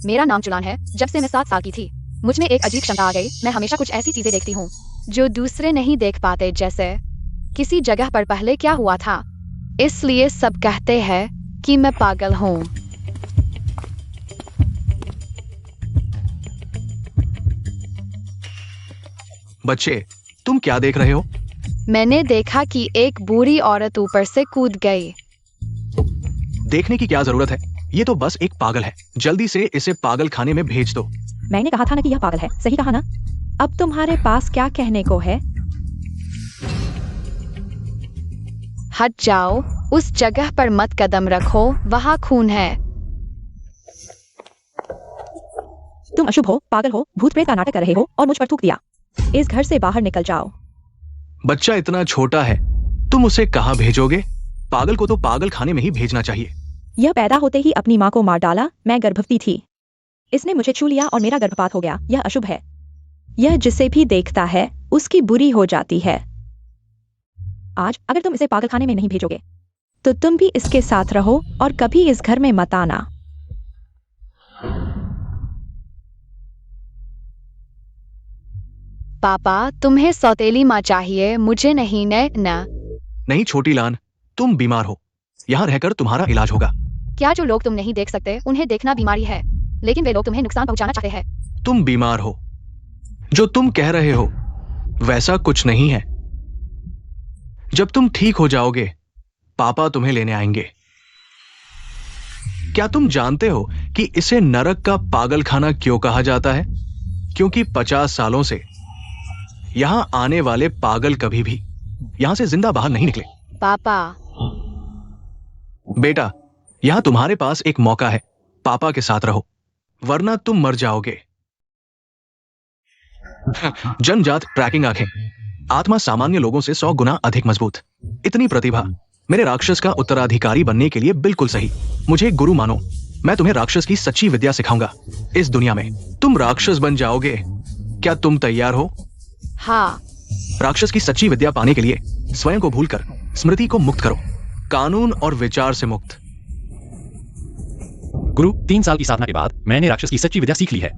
मेरा नाम चुलान है। जब से मैं 7 साल की थी मुझ में एक अजीब क्षमता आ गई। मैं हमेशा कुछ ऐसी चीजें देखती हूँ जो दूसरे नहीं देख पाते। जैसे किसी जगह पर पहले क्या हुआ था, इसलिए सब कहते हैं कि मैं पागल हूँ। बच्चे, तुम क्या देख रहे हो? मैंने देखा कि एक बूढ़ी औरत ऊपर से कूद गई। देखने की क्या जरूरत है, ये तो बस एक पागल है। जल्दी से इसे पागल खाने में भेज दो। मैंने कहा था ना कि यह पागल है, सही कहा ना? अब तुम्हारे पास क्या कहने को है? हट जाओ, उस जगह पर मत कदम रखो, वहाँ खून है। तुम अशुभ हो, पागल हो, भूत प्रेत का नाटक कर रहे हो और मुझ पर थूक दिया। इस घर से बाहर निकल जाओ। बच्चा इतना छोटा है, तुम उसे कहाँ भेजोगे? पागल को तो पागल खाने में ही भेजना चाहिए। यह पैदा होते ही अपनी माँ को मार डाला। मैं गर्भवती थी, इसने मुझे छू लिया और मेरा गर्भपात हो गया। यह अशुभ है। यह जिसे भी देखता है उसकी बुरी हो जाती है। आज अगर तुम इसे पागल खाने में नहीं भेजोगे तो तुम भी इसके साथ रहो और कभी इस घर में मत आना। पापा, तुम्हें सौतेली माँ चाहिए, मुझे नहीं। नहीं छोटी लान, तुम बीमार हो। यहाँ रहकर तुम्हारा इलाज होगा। क्या जो लोग तुम नहीं देख सकते उन्हें देखना बीमारी है, लेकिन वे लोग तुम्हें नुकसान पहुंचाना चाहते हैं। तुम बीमार हो। जो तुम कह रहे हो वैसा कुछ नहीं है। जब तुम ठीक हो जाओगे पापा तुम्हें लेने आएंगे। क्या तुम जानते हो कि इसे नरक का पागल खाना क्यों कहा जाता है? क्योंकि 50 सालों से यहां आने वाले पागल कभी भी यहां से जिंदा बाहर नहीं निकले। पापा, बेटा, यहां तुम्हारे पास एक मौका है। पापा के साथ रहो, वरना तुम मर जाओगे। जन्मजात ट्रैकिंग आंखें, आत्मा सामान्य लोगों से 100 गुना अधिक मजबूत, इतनी प्रतिभा मेरे राक्षस का उत्तराधिकारी बनने के लिए बिल्कुल सही। मुझे एक गुरु मानो, मैं तुम्हें राक्षस की सच्ची विद्या सिखाऊंगा। इस दुनिया में तुम राक्षस बन जाओगे। क्या तुम तैयार हो? हाँ। राक्षस की सच्ची विद्या पाने के लिए स्वयं को भूलकर स्मृति को मुक्त करो, कानून और विचार से मुक्त। गुरु, 3 साल की साधना के बाद मैंने राक्षस की सच्ची विद्या सीख ली है।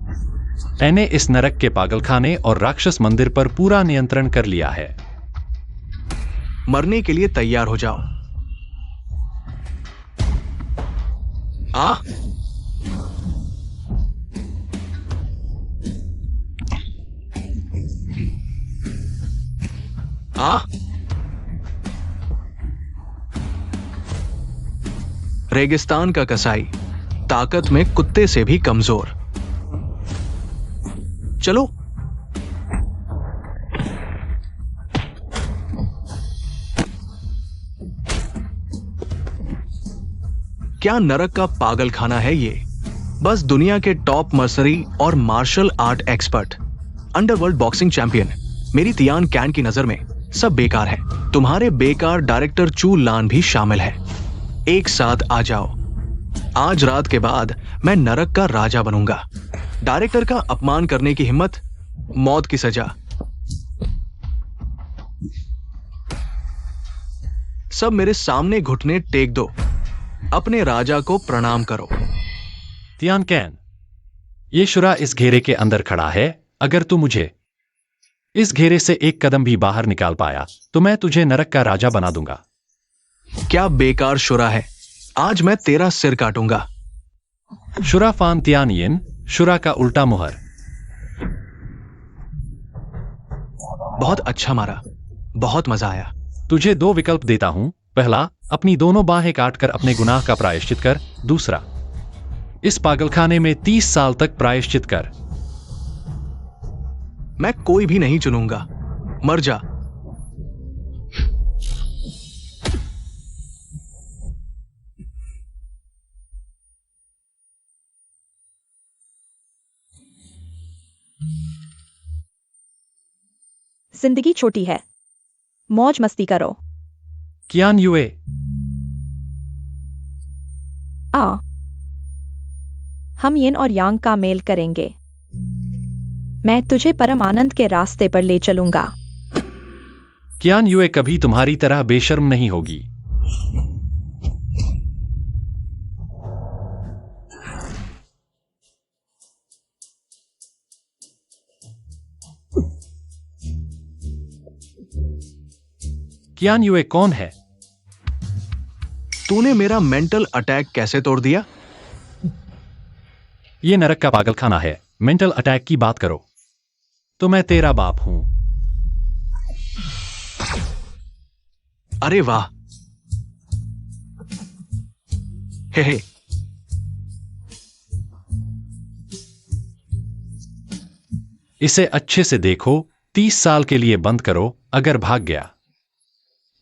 मैंने इस नरक के पागलखाने और राक्षस मंदिर पर पूरा नियंत्रण कर लिया है। मरने के लिए तैयार हो जाओ। आ रेगिस्तान का कसाई, ताकत में कुत्ते से भी कमजोर। चलो। क्या नरक का पागल खाना है ये? बस दुनिया के टॉप मर्सरी और martial art expert, underworld boxing champion मेरी तियान कैन की नजर में सब बेकार है। तुम्हारे बेकार डायरेक्टर चू लान भी शामिल है। एक साथ आ जाओ। आज रात के बाद मैं नरक का राजा बनूंगा। डायरेक्टर का अपमान करने की हिम्मत, मौत की सजा। सब मेरे सामने घुटने टेक दो, अपने राजा को प्रणाम करो। तियान कैन, ये शुरा इस घेरे के अंदर खड़ा है। अगर तू मुझे इस घेरे से एक कदम भी बाहर निकाल पाया तो मैं तुझे नरक का राजा बना दूंगा। क्या बेकार शुरा है, आज मैं तेरा सिर काटूंगा। शुरा फान तियान यिन, शुरा का उल्टा मुहर। बहुत अच्छा मारा, बहुत मजा आया। तुझे 2 विकल्प देता हूं। पहला, अपनी दोनों बाहें काटकर अपने गुनाह का प्रायश्चित कर। दूसरा, इस पागलखाने में 30 साल तक प्रायश्चित कर। मैं कोई भी नहीं चुनूंगा, मर जा। जिंदगी छोटी है, मौज मस्ती करो। कियान युए, आ, हम यिन और यांग का मेल करेंगे। मैं तुझे परम आनंद के रास्ते पर ले चलूंगा। कियान युए कभी तुम्हारी तरह बेशर्म नहीं होगी। कियान युए कौन है? तूने मेरा मेंटल अटैक कैसे तोड़ दिया? ये नरक का पागलखाना है। मेंटल अटैक की बात करो तो मैं तेरा बाप हूं। अरे वाह। हे। इसे अच्छे से देखो। 30 साल के लिए बंद करो। अगर भाग गया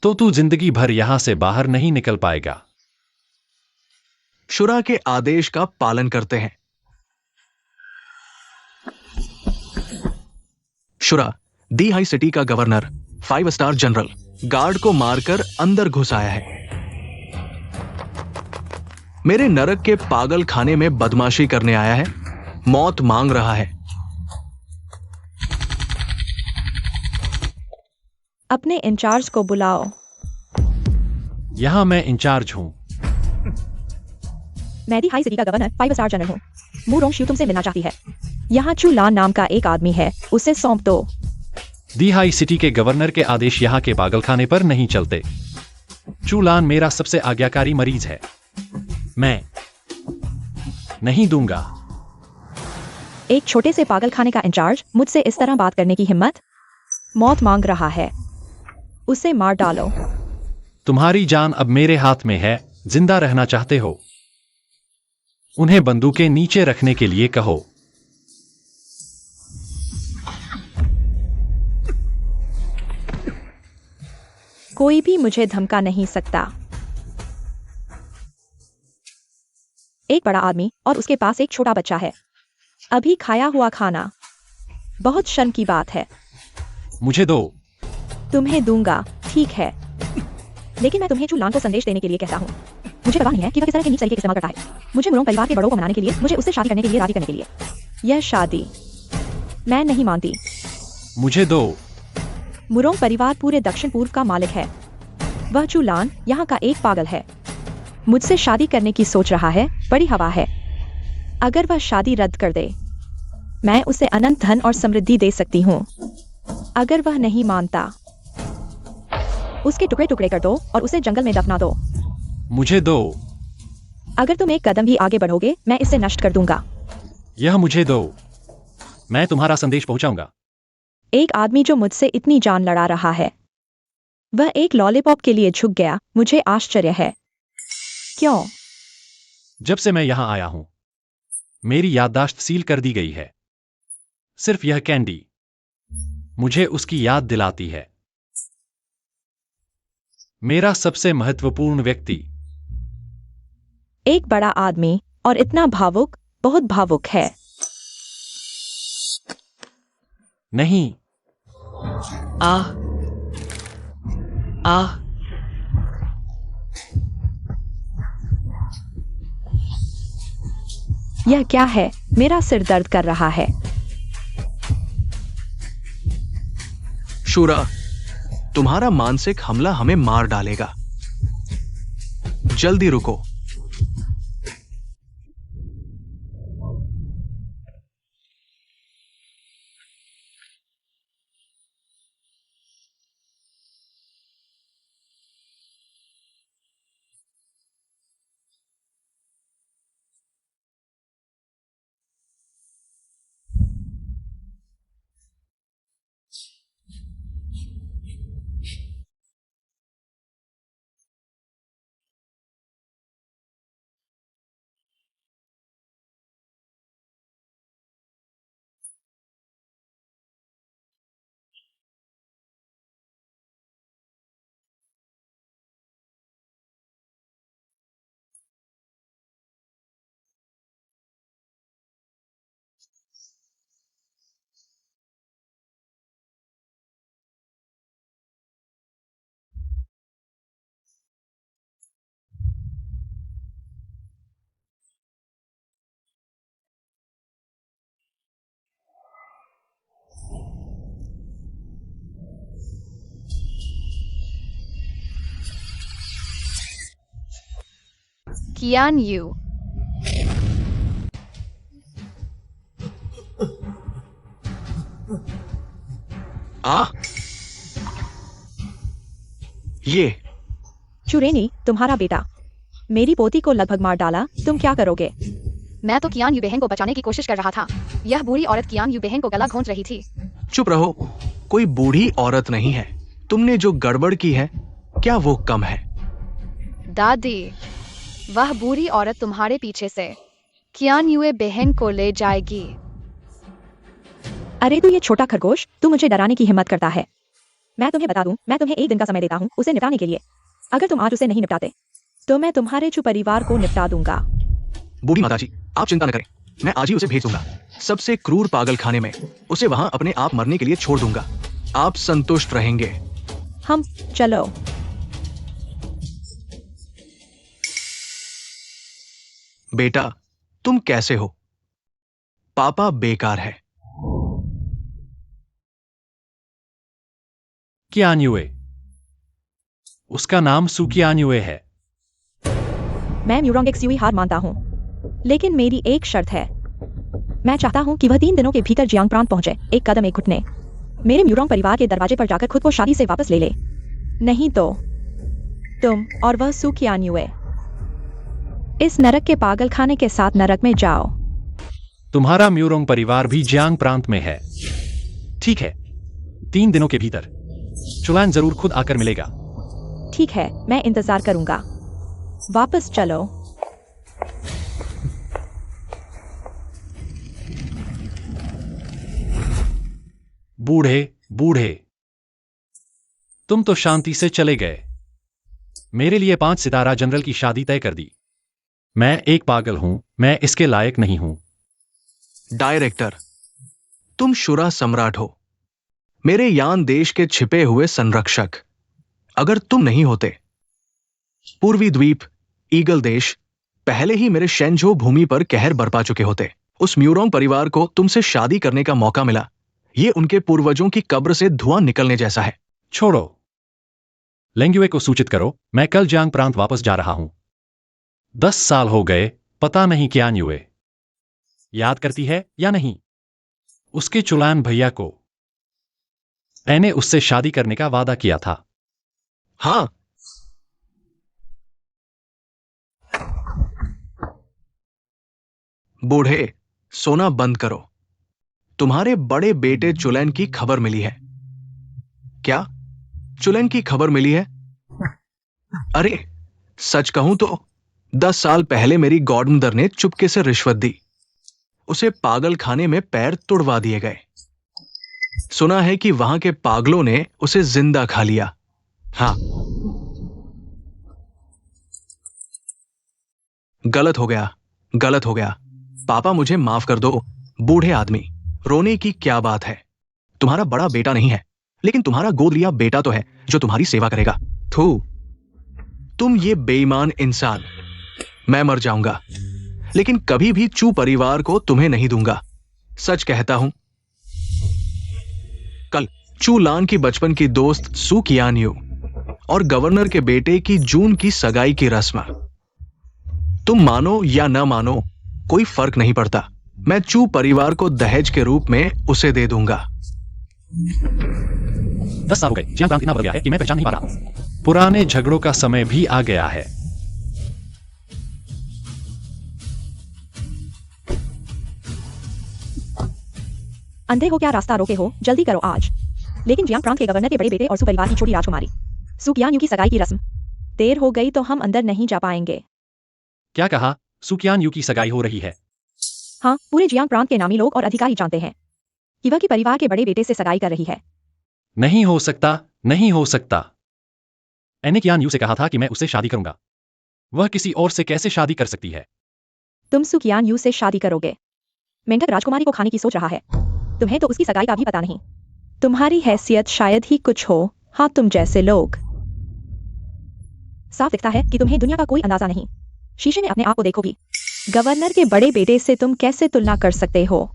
तो तू जिंदगी भर यहां से बाहर नहीं निकल पाएगा। शुरा के आदेश का पालन करते हैं। शुरा, दी हाई सिटी का गवर्नर 5 स्टार जनरल गार्ड को मारकर अंदर घुस आया है। मेरे नरक के पागल खाने में बदमाशी करने आया है। मौत मांग रहा है। अपने इंचार्ज को बुलाओ। यहां मैं इंचार्ज हूं। मैं दी हाई सिटी का गवर्नर 5 स्टार जनरल हूँ। मूरोंग श्यू तुमसे मिलना चाहती है। यहाँ चू लान नाम का एक आदमी है, उसे सौंप दो। दी हाई सिटी के गवर्नर के आदेश यहां के पागलखाने पर नहीं चलते। चूलान मेरा सबसे आज्ञाकारी मरीज है। मैं नहीं दूंगा। एक छोटे से पागलखाने का इंचार्ज मुझसे इस तरह बात करने की हिम्मत? मौत मांग रहा है, उसे मार डालो। तुम्हारी जान अब मेरे हाथ में है। जिंदा रहना चाहते हो? उन्हें बंदूकें नीचे रखने के लिए कहो। कोई भी मुझे धमका नहीं सकता। एक बड़ा आदमी और उसके पास एक छोटा बच्चा है। अभी खाया हुआ खाना। बहुत शर्म की बात है। मुझे दो। तुम्हें दूंगा, ठीक है, लेकिन मैं तुम्हें चूलान को संदेश देने के लिए कहता हूँ। मुझे पता नहीं है कि वह किस तरह के नीच तरीके इस्तेमाल करता है। मुझे मुरोंग परिवार के बड़ों को मनाने के लिए, मुझे उससे शादी करने के लिए राजी करने के लिए। यह शादी मैं नहीं मानती। मुझे दो। मुरोंग परिवार पूरे दक्षिण पूर्व का मालिक है। वह चूलान यहाँ का एक पागल है। मुझसे शादी करने की सोच रहा है। बड़ी हवा है। अगर वह शादी रद्द कर दे, मैं उसे अनंत धन और समृद्धि दे सकती हूँ। अगर वह नहीं मानता, उसके टुकड़े टुकड़े कर दो और उसे जंगल में दफना दो। मुझे दो। अगर तुम एक कदम भी आगे बढ़ोगे, मैं इसे नष्ट कर दूंगा। यह मुझे दो। मैं तुम्हारा संदेश पहुंचाऊंगा। एक आदमी जो मुझसे इतनी जान लड़ा रहा है, वह एक लॉलीपॉप के लिए झुक गया। मुझे आश्चर्य है। क्यों? जब से मैं यहां आया हूं, मेरी याददाश्त सील कर दी गई है। सिर्फ यह कैंडी मुझे उसकी याद दिलाती है। मेरा सबसे महत्वपूर्ण व्यक्ति। एक बड़ा आदमी और इतना भावुक, बहुत भावुक है। नहीं। आह आह। यह क्या है? मेरा सिर दर्द कर रहा है। शूरा, तुम्हारा मानसिक हमला हमें मार डालेगा। जल्दी रुको। कियान यू। ये चुरेनी, तुम्हारा बेटा मेरी पोती को लगभग मार डाला, तुम क्या करोगे? मैं तो कियान युबेहेन को बचाने की कोशिश कर रहा था। यह बूढ़ी औरत कियान युबेहेन को गला घोंट रही थी। चुप रहो, कोई बूढ़ी औरत नहीं है। तुमने जो गड़बड़ की है, क्या वो कम है? दादी, वह बूढ़ी औरत तुम्हारे पीछे से कियान युबेहेन को ले जाएगी। अरे तू ये छोटा खरगोश, तू मुझे डराने की हिम्मत करता है। मैं तुम्हें बता दूं, मैं तुम्हें 1 दिन का समय देता हूँ उसे निपटाने के लिए। अगर तुम आज उसे नहीं निपटाते तो मैं तुम्हारे चु परिवार को निपटा दूंगा। बूढ़ी माताजी, आप चिंता न करें, मैं आज ही उसे भेज दूंगा। सबसे क्रूर पागल खाने में उसे वहां अपने आप मरने के लिए छोड़ दूंगा। आप संतुष्ट रहेंगे। हम चलो। बेटा, तुम कैसे हो? पापा बेकार है। कियान युए, उसका नाम सू कियान युए है। मैं म्यूरोंग एक्स यूई हार मानता हूँ, लेकिन मेरी एक शर्त है। मैं चाहता हूँ कि वह 3 दिनों के भीतर जियांग प्रांत पहुंचे, एक कदम एक घुटने। मेरे म्यूरोंग परिवार के दरवाजे पर जाकर खुद को शादी से वापस ले ले। नहीं तो तुम और वह सू कियान युए इस नरक के पागल खाने के साथ नरक में जाओ। तुम्हारा म्यूरोंग परिवार भी जियांग प्रांत में है। ठीक है, 3 दिनों के भीतर चुलान जरूर खुद आकर मिलेगा। ठीक है, मैं इंतजार करूंगा। वापस चलो। बूढ़े बूढ़े, तुम तो शांति से चले गए। मेरे लिए 5 सितारा जनरल की शादी तय कर दी। मैं एक पागल हूं, मैं इसके लायक नहीं हूं। डायरेक्टर, तुम शुरा सम्राट हो, मेरे यान देश के छिपे हुए संरक्षक। अगर तुम नहीं होते, पूर्वी द्वीप, ईगल देश पहले ही मेरे शेंझो भूमि पर कहर बरपा चुके होते। उस म्यूरोंग परिवार को तुमसे शादी करने का मौका मिला। ये उनके पूर्वजों की कब्र से धुआं निकलने जैसा है। छोड़ो, लेंगुए को सूचित करो, मैं कल जियांग प्रांत वापस जा रहा हूं। 10 साल हो गए, पता नहीं कियान युए याद करती है या नहीं उसके चुलान भैया को। मैंने उससे शादी करने का वादा किया था। हां, बूढ़े, सोना बंद करो। तुम्हारे बड़े बेटे चुलैन की खबर मिली है। क्या चुलैन की खबर मिली है? अरे, सच कहूं तो 10 साल पहले मेरी गॉडमदर ने चुपके से रिश्वत दी। उसे पागल खाने में पैर तुड़वा दिए गए। सुना है कि वहां के पागलों ने उसे जिंदा खा लिया। हाँ, गलत हो गया, गलत हो गया। पापा, मुझे माफ कर दो। बूढ़े आदमी, रोने की क्या बात है? तुम्हारा बड़ा बेटा नहीं है, लेकिन तुम्हारा गोद लिया बेटा तो है जो तुम्हारी सेवा करेगा। थू, तुम ये बेईमान इंसान। मैं मर जाऊंगा, लेकिन कभी भी चू परिवार को तुम्हें नहीं दूंगा। सच कहता हूं। कल चू लान की बचपन की दोस्त सू कियान यू और गवर्नर के बेटे की जून की सगाई की रस्म। तुम मानो या न मानो, कोई फर्क नहीं पड़ता। मैं चू परिवार को दहेज के रूप में उसे दे दूंगा। 10 साल हो गए, जियांग प्रांत इतना बढ़ गया है कि मैं पहचान नहीं पा रहा। पुराने झगड़ों का समय भी आ गया है। अंधे हो क्या, रास्ता रोके हो? जल्दी करो आज। लेकिन जियांग प्रांत के गवर्नर के बड़े बेटे और सू परिवार की छोटी राजकुमारी सू कियान यू की सगाई की रस्म। देर हो गई तो हम अंदर नहीं जा पाएंगे। क्या कहा? सू कियान यू की सगाई हो रही है? हाँ, पूरे जियांग प्रांत के नामी लोग और अधिकारी जानते हैं कि वह की परिवार के बड़े बेटे से सगाई कर रही है। नहीं हो सकता, नहीं हो सकता। मैंने कियान यू से कहा था कि मैं उससे शादी करूंगा। वह किसी और से कैसे शादी कर सकती है? तुम सू कियान यू से शादी करोगे? मेंढक राजकुमारी को खाने की सोच रहा है। तुम्हें तो उसकी सगाई का भी पता नहीं। तुम्हारी हैसियत शायद ही कुछ हो। हाँ, तुम जैसे लोग। साफ दिखता है कि तुम्हें दुनिया का कोई अंदाजा नहीं। शीशे में अपने आप को देखोगी। गवर्नर के बड़े बेटे से तुम कैसे तुलना कर सकते हो?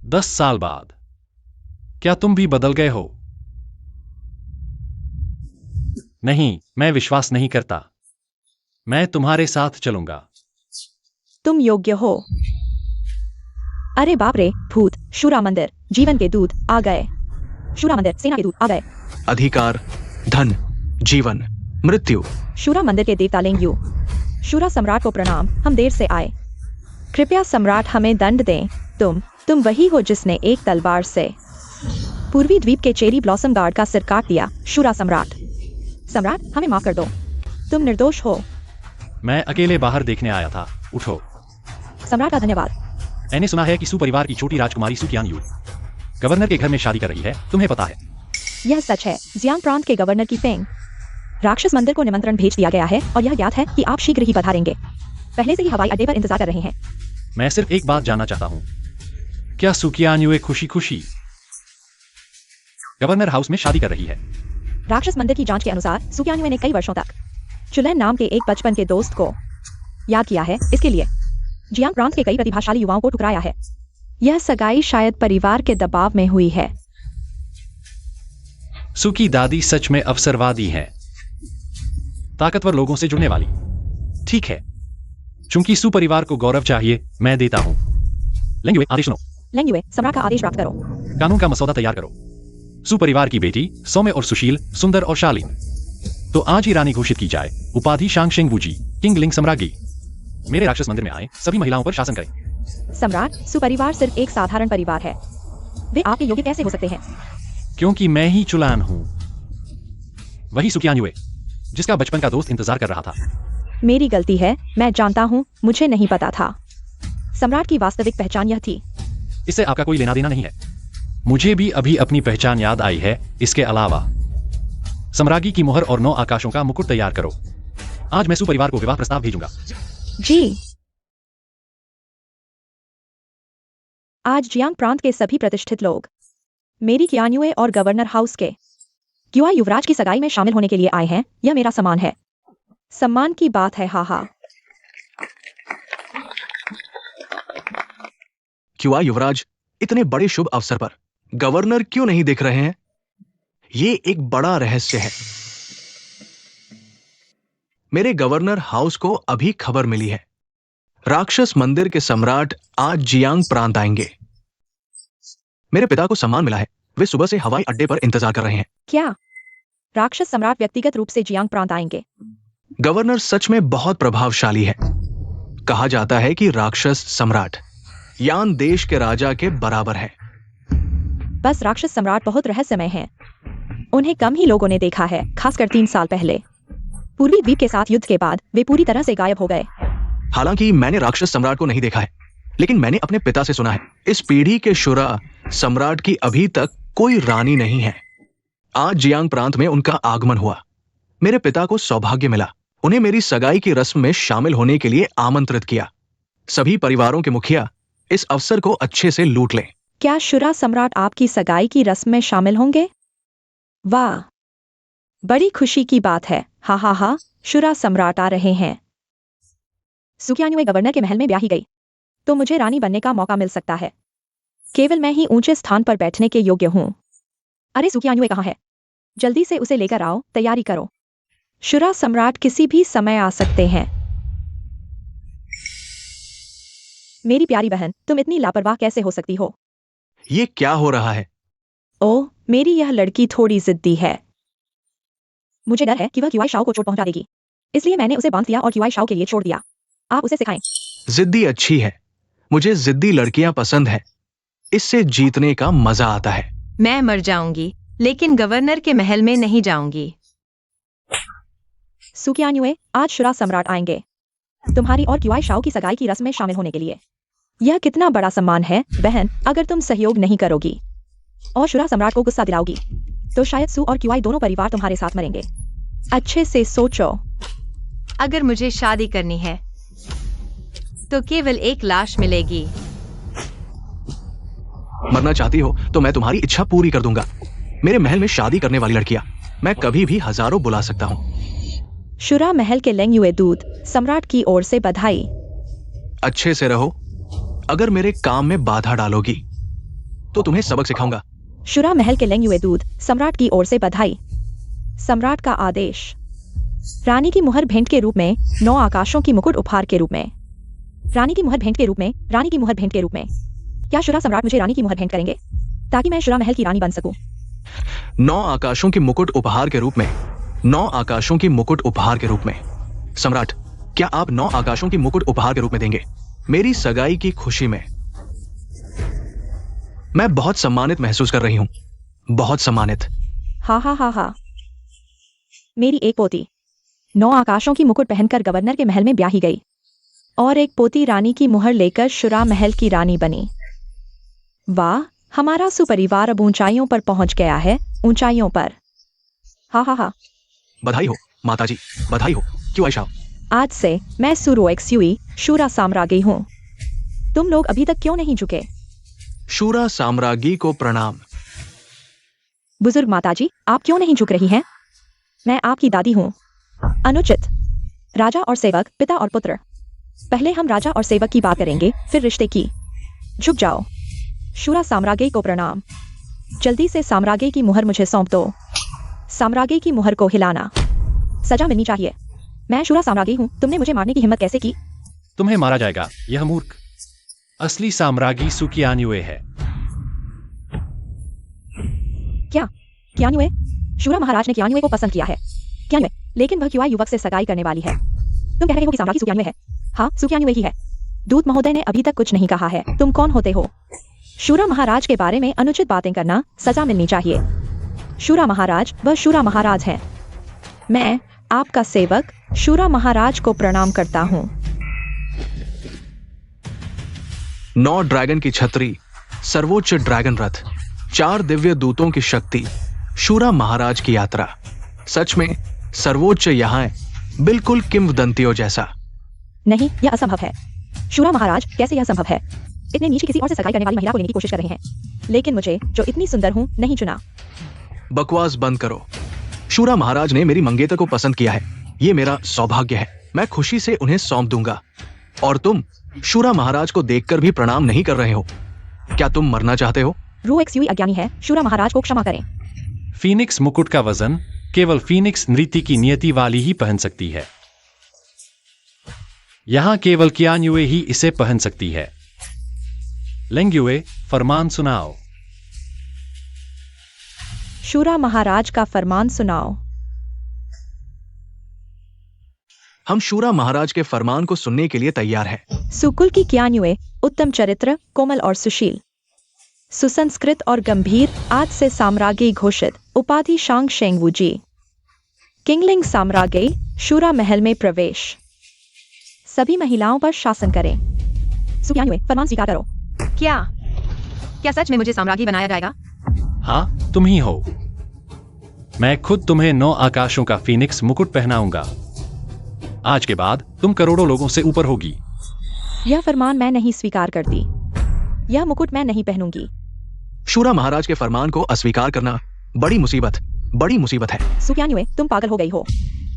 10 साल बाद क्या तुम भी बदल गए हो? नहीं, मैं विश्वास नहीं करता। मैं तुम्हारे साथ चलूंगा। तुम योग्य हो। अरे बाप रे, भूत, शूरा मंदिर, जीवन के दूत आ गए। शूरा मंदिर, सेना के दूत आ गए। अधिकार, धन, जीवन, मृत्यु। शूरा मंदिर के देवता लेंग्यू। शूरा सम्राट को प्रणाम, हम देर से आए। कृपया सम्राट हमें दंड दें। तुम वही हो जिसने एक तलवार से पूर्वी द्वीप के चेरी ब्लॉसम गार्ड का सिर काट दिया। शूरा सम्राट, हमें माफ कर दो, तुम निर्दोष हो। मैं अकेले बाहर देखने आया था, उठो। सम्राट का धन्यवाद। मैंने सुना है कि सू परिवार की छोटी राजकुमारी सुकियान यू गवर्नर के घर में शादी कर रही है, तुम्हें पता है? यह सच है। जियांग प्रांत के गवर्नर की फेंग राक्षस मंदिर को निमंत्रण भेज दिया गया है और यह ज्ञात है कि आप शीघ्र ही पधारेंगे। पहले से ही हवाई अड्डे पर इंतजार कर रहे हैं। मैं सिर्फ एक बात जानना चाहता हूँ, क्या सुकियान यू खुशी खुशी गवर्नर हाउस में शादी कर रही है? राक्षस मंदिर की जांच के अनुसार सुकियान ने कई वर्षों तक चुलैन नाम के एक बचपन के दोस्त को याद किया है। इसके लिए जियांग प्रांत के कई प्रतिभाशाली युवाओं को ठुकराया है। यह सगाई शायद परिवार के दबाव में हुई है। सू की दादी सच में अवसरवादी है, ताकतवर लोगों से जुड़ने वाली। ठीक है, चूंकि सू परिवार को गौरव चाहिए, मैं देता हूं। लेंगुए, आदेश सुनो। लेंगुए, सम्राट का आदेश प्राप्त करो। कानून का मसौदा तैयार करो। सू परिवार की बेटी सौम्य और सुशील, सुंदर और शालीन, तो आज ही रानी घोषित की जाए। उपाधि शांगशेंग वूजी, किंग लिंग सम्राज्ञी। मेरे राक्षस मंदिर में आए सभी महिलाओं पर शासन करें। सम्राट, सू परिवार सिर्फ एक साधारण परिवार है। वे आपके योग्य कैसे हो सकते हैं? क्योंकि मैं ही चुलान हूं, वही सुकियान युए जिसका बचपन का दोस्त इंतजार कर रहा था। मेरी गलती है, मैं जानता हूं, मुझे नहीं पता था। सम्राट की वास्तविक पहचान यह थी। इससे आपका कोई लेना देना नहीं है। मुझे भी अभी अपनी पहचान याद आई है। इसके अलावा सम्राज्ञी की मुहर और 9 आकाशों का मुकुट तैयार करो। आज मैं सू परिवार को विवाह प्रस्ताव भेजूंगा। जी। आज जियांग प्रांत के सभी प्रतिष्ठित लोग मेरी कियान्युए और गवर्नर हाउस के युवा युवराज की सगाई में शामिल होने के लिए आए हैं। यह मेरा सम्मान है। सम्मान की बात है, हाहा। क्यों युवराज, इतने बड़े शुभ अवसर पर गवर्नर क्यों नहीं दिख रहे हैं? ये एक बड़ा रहस्य है। मेरे गवर्नर हाउस को अभी खबर मिली है, राक्षस मंदिर के सम्राट आज जियांग प्रांत आएंगे। मेरे पिता को सम्मान मिला है, वे सुबह से हवाई अड्डे पर इंतजार कर रहे हैं। क्या राक्षस सम्राट व्यक्तिगत रूप से जियांग प्रांत आएंगे? गवर्नर सच में बहुत प्रभावशाली है। कहा जाता है कि राक्षस सम्राट यान देश के राजा के बराबर है। बस राक्षस सम्राट बहुत रहस्यमय हैं। उन्हें कम ही लोगों ने देखा है, खासकर 3 साल पहले पूर्वी द्वीप के साथ युद्ध के बाद वे पूरी तरह से गायब हो गए। हालांकि मैंने राक्षस सम्राट को नहीं देखा है, लेकिन मैंने अपने पिता से सुना है, इस पीढ़ी के शुरा सम्राट की अभी तक कोई रानी नहीं है। आज जियांग प्रांत में उनका आगमन हुआ। मेरे पिता को सौभाग्य मिला। उन्हें मेरी सगाई की रस्म में शामिल होने के लिए आमंत्रित किया। सभी परिवारों के मुखिया इस अवसर को अच्छे से लूट लें। क्या शुरा सम्राट आपकी सगाई की रस्म में शामिल होंगे? वाह, बड़ी खुशी की बात है। हा हा हा, शुरा सम्राट आ रहे हैं। सुकियान्युए गवर्नर के महल में ब्याही गई, तो मुझे रानी बनने का मौका मिल सकता है। केवल मैं ही ऊंचे स्थान पर बैठने के योग्य हूं। अरे सुकियान्युए कहाँ है? जल्दी से उसे लेकर आओ, तैयारी करो। शुरा सम्राट किसी भी समय आ सकते हैं। मेरी प्यारी बहन, तुम इतनी लापरवाह कैसे हो सकती हो? ये क्या हो रहा है? ओह, मेरी यह लड़की थोड़ी जिद्दी है। मुझे डर है कि वह क्यूआई शाओ को चोट पहुंचा देगी, इसलिए मैंने उसे बांध दिया और क्यूआई शाओ के लिए छोड़ दिया। आप उसे सिखाएं। जिद्दी अच्छी है, मुझे जिद्दी लड़कियां पसंद है। इससे जीतने का मजा आता है। मैं मर जाऊंगी, लेकिन गवर्नर के महल में नहीं जाऊंगी। सुकियान्युए, आज शुरा सम्राट आएंगे तुम्हारी और क्यूआई शाओ की सगाई की रस्म में शामिल होने के लिए। यह कितना बड़ा सम्मान है बहन। अगर तुम सहयोग नहीं करोगी और शुरा सम्राट को गुस्सा दिलाओगी, तो शायद सू और क्यूआई दोनों परिवार तुम्हारे साथ मरेंगे। अच्छे से सोचो। अगर मुझे शादी करनी है तो केवल एक लाश मिलेगी। मरना चाहती हो तो मैं तुम्हारी इच्छा पूरी कर दूंगा। मेरे महल में शादी करने वाली लड़कियां मैं कभी भी हजारों बुला सकता हूं। शुरा महल के लेंगयुए दूत सम्राट की ओर से बधाई। अच्छे से रहो। अगर मेरे काम में बाधा डालोगी तो तुम्हें सबक सिखाऊंगा। शुरा महल के लेंगयुए दूत सम्राट की ओर से बधाई। सम्राट का आदेश। रानी की मुहर भेंट के रूप में, 9 आकाशों की मुकुट उपहार के रूप में। रानी की मुहर भेंट के रूप में, रानी की मुहर भेंट के रूप में। क्या शुरा सम्राट मुझे रानी की मुहर भेंट करेंगे ताकि मैं शुरा महल की रानी बन सकूं? 9 आकाशों की मुकुट उपहार के रूप में 9 आकाशों की मुकुट उपहार के रूप में। सम्राट, क्या आप 9 आकाशों की मुकुट उपहार के रूप में देंगे मेरी सगाई की खुशी में? मैं बहुत सम्मानित महसूस कर रही हूं, बहुत सम्मानित। हा हा हा हा। मेरी एक पोती 9 आकाशों की मुकुट पहनकर गवर्नर के महल में ब्याही गई और एक पोती रानी की मुहर लेकर शुरा महल की रानी बनी। वाह, हमारा सुपरिवार अब ऊंचाइयों पर पहुंच गया है, ऊंचाइयों पर। हा हा हा। बधाई हो माताजी, बधाई हो। क्यों आयशा? आज से मैं सुरोएक्सुई शूरा साम्राज्ञी हूं। तुम लोग अभी तक क्यों नहीं झुके? शूरा साम्राज्ञी को प्रणाम। बुजुर्ग माताजी, आप क्यों नहीं झुक रही हैं? मैं आपकी दादी हूं। अनुचित। राजा और सेवक, पिता और पुत्र। पहले हम राजा और सेवक की बात करेंगे, फिर रिश्ते की। झुक जाओ। शूरा साम्राज्ञी को प्रणाम। जल्दी से साम्राज्ञी की मुहर मुझे सौंप दो। साम्राज्ञी की मुहर को हिलाना। सजा मिलनी चाहिए। मैं शूरा साम्राज्ञी हूं, तुमने मुझे मारने की हिम्मत कैसे की? तुम्हें मारा जाएगा, यह मूर्ख। असली साम्राज्ञी सुकियान्युए है। क्या? क्यान्युए? शूरा महाराज ने क्यान्युए को पसंद किया है। क्यान्युए, लेकिन वह क्युआ युवक से सगाई करने वाली है। तुम कह रहे हो कि साम्राज्ञी सुकियान्युए है? हाँ, सुकियान्युए ही है। दूत महोदय ने अभी तक कुछ नहीं कहा है। तुम कौन होते हो? शूरा महाराज के बारे में अनुचित बातें करना, सजा मिलनी चाहिए। शूरा महाराज, वह शूरा महाराज हैं। मैं आपका सेवक शूरा महाराज को प्रणाम करता हूं। 9 ड्रैगन की छतरी, सर्वोच्च ड्रैगन रथ, 4 दिव्य दूतों की शक्ति, शूरा महाराज की यात्रा। सच में सर्वोच्च यहाँ है, बिल्कुल किंवदंतियों जैसा। नहीं, यह असंभव है। शूरा महाराज, कैसे यह संभव है? इतने नीचे किसी और से सगाई करने वाली महिला को लेने की कोशिश कर रहे हैं, लेकिन मुझे, जो इतनी सुंदर हूं, नहीं चुना। बकवास बंद करो। शूरा महाराज ने मेरी मंगेतर को पसंद किया है। ये मेरा सौभाग्य है। मैं खुशी से उन्हें सौंप दूंगा। और तुम शूरा महाराज को देखकर भी प्रणाम नहीं कर रहे हो। क्या तुम मरना चाहते हो? रोएक्सुई अज्ञानी है, शूरा महाराज को क्षमा करें। फीनिक्स मुकुट का वजन केवल फीनिक्स नृत्य की नियति वाली ही पहन सकती है। यहां केवल क्यान्युए ही इसे पहन सकती है। लेंग्युए, फरमान सुनाओ। शूरा महाराज का फरमान सुनाओ। हम शूरा महाराज के फरमान को सुनने के लिए तैयार हैं। सुकुल की क्यान्युए, उत्तम चरित्र, कोमल और सुशील, सुसंस्कृत और गंभीर, आज से साम्राज्ञी घोषित, उपाधि शांग शेंगवूजी। किंगलिंग साम्राज्ञी, शूरा महल में प्रवेश। सभी महिलाओं पर शासन करें। सुक्यान्युए, फरमान स्वीकार करो। क्या सच में मुझे साम्राज्ञी बनाया जाएगा? हाँ, तुम ही हो। मैं खुद तुम्हें 9 आकाशों का फीनिक्स मुकुट पहनाऊंगा। आज के बाद तुम करोड़ों लोगों से ऊपर होगी। यह फरमान मैं नहीं स्वीकार करती। यह मुकुट मैं नहीं पहनूंगी। शूरा महाराज के फरमान को अस्वीकार करना बड़ी मुसीबत है। सुक्यान्युए, तुम पागल हो गई हो।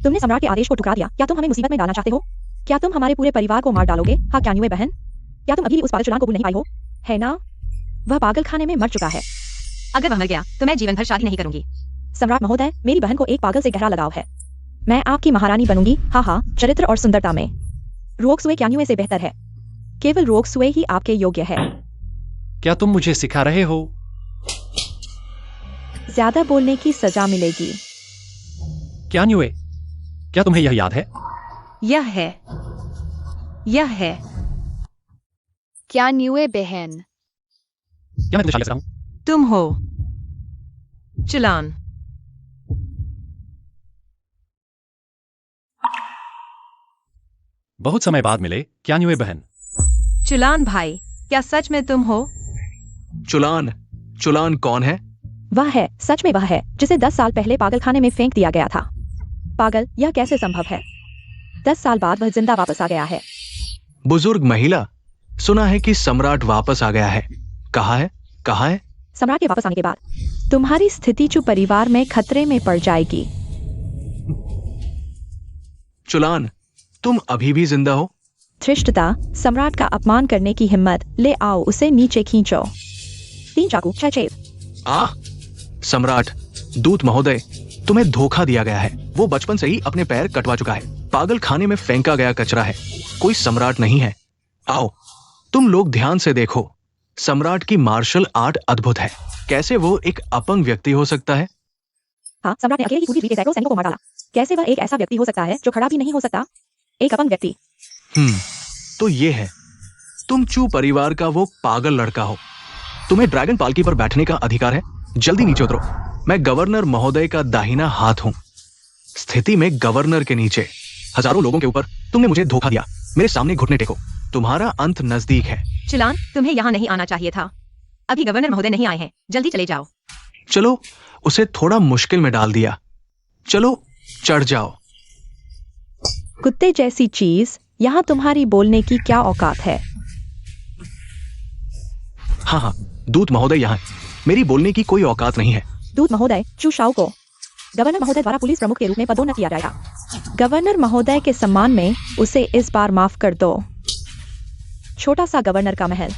तुमने सम्राट के आदेश को ठुकरा दिया। क्या तुम हमें मुसीबत में डालना चाहते हो? क्या तुम हमारे पूरे परिवार को मार डालोगे? हाँ क्यान्युए बहन, क्या तुम अभी भी उस पागल चुड़ान को भूल नहीं पाई हो? है ना? वह पागल खाने में मर चुका है। अगर वह मर गया तो मैं जीवन भर शादी नहीं करूंगी। सम्राट महोदय, मेरी बहन को एक पागल से गहरा लगाव है। मैं आपकी महारानी बनूंगी, हाँ हाँ, चरित्र और सुंदरता में। रोक्सुए क्यान्युए से बेहतर है। केवल रोक्सुए ही आपके योग्य है। क्या तुम मुझे सिखा रहे हो? ज्यादा बोलने की सजा मिलेगी। क्यान्युए, क्या तुम्हें यह याद है? यह है क्यान्युए बहन। क्या मैं तुम्हें शादी कर रहा हूं? तुम हो चुलान। बहुत समय बाद मिले क्यान्युए बहन। चुलान भाई, क्या सच में तुम हो? चुलान कौन है? वह है, सच में वह है, जिसे 10 साल पहले पागल खाने में फेंक दिया गया था। पागल, यह कैसे संभव है? 10 साल बाद वह जिंदा वापस आ गया है। बुजुर्ग महिला, सुना है कि सम्राट वापस आ गया है। कहाँ है? सम्राट के वापस आने के बाद तुम्हारी स्थिति चु परिवार में खतरे में पड़ जाएगी। चुलान, तुम अभी भी जिंदा हो? धृष्टता, सम्राट का अपमान करने की हिम्मत, ले आओ उसे नीचे खींचो। 3 चाकू, 6 छेद। सम्राट, दूत महोदय, तुम्हें धोखा दिया गया है। वो बचपन से ही अपने पैर कटवा चुका है। पागल खाने में फेंका गया कचरा है, कोई सम्राट नहीं है। आओ, तुम लोग ध्यान से देखो। सम्राट की मार्शल आर्ट अद्भुत है। कैसे वो एक अपंग व्यक्ति हो सकता है? हाँ, सम्राट ने अकेले ही पूरी के सैकड़ों सैनिकों को मार डाला। कैसे वह एक ऐसा व्यक्ति हो सकता है जो खड़ा भी नहीं हो सकता? एक अपंग व्यक्ति। तो ये है, तुम चू परिवार का वो पागल लड़का हो। तुम्हें ड्रैगन पालकी पर बैठने का अधिकार है। जल्दी नीचे उतरो। मैं गवर्नर महोदय का दाहिना हाथ हूं। स्थिति में गवर्नर के नीचे, हजारों लोगों के ऊपर तुमने मुझे धोखा दिया। मेरे सामने घुटने टेको। तुम्हारा अंत नजदीक है। चुलान, तुम्हें यहाँ नहीं आना चाहिए था। अभी गवर्नर महोदय नहीं आए हैं, जल्दी चले जाओ। चलो, उसे थोड़ा मुश्किल में डाल दिया। चलो, चढ़ जाओ। कुत्ते जैसी चीज, यहाँ तुम्हारी बोलने की क्या औकात है? हाँ, दूत महोदय यहाँ है। मेरी बोलने की कोई औकात नहीं है। दूत महोदय, चू शाओ को गवर्नर महोदय द्वारा पुलिस प्रमुख के रूप में पदोन्नत किया जाएगा। गवर्नर महोदय के सम्मान में उसे इस बार माफ कर दो। छोटा सा गवर्नर का महल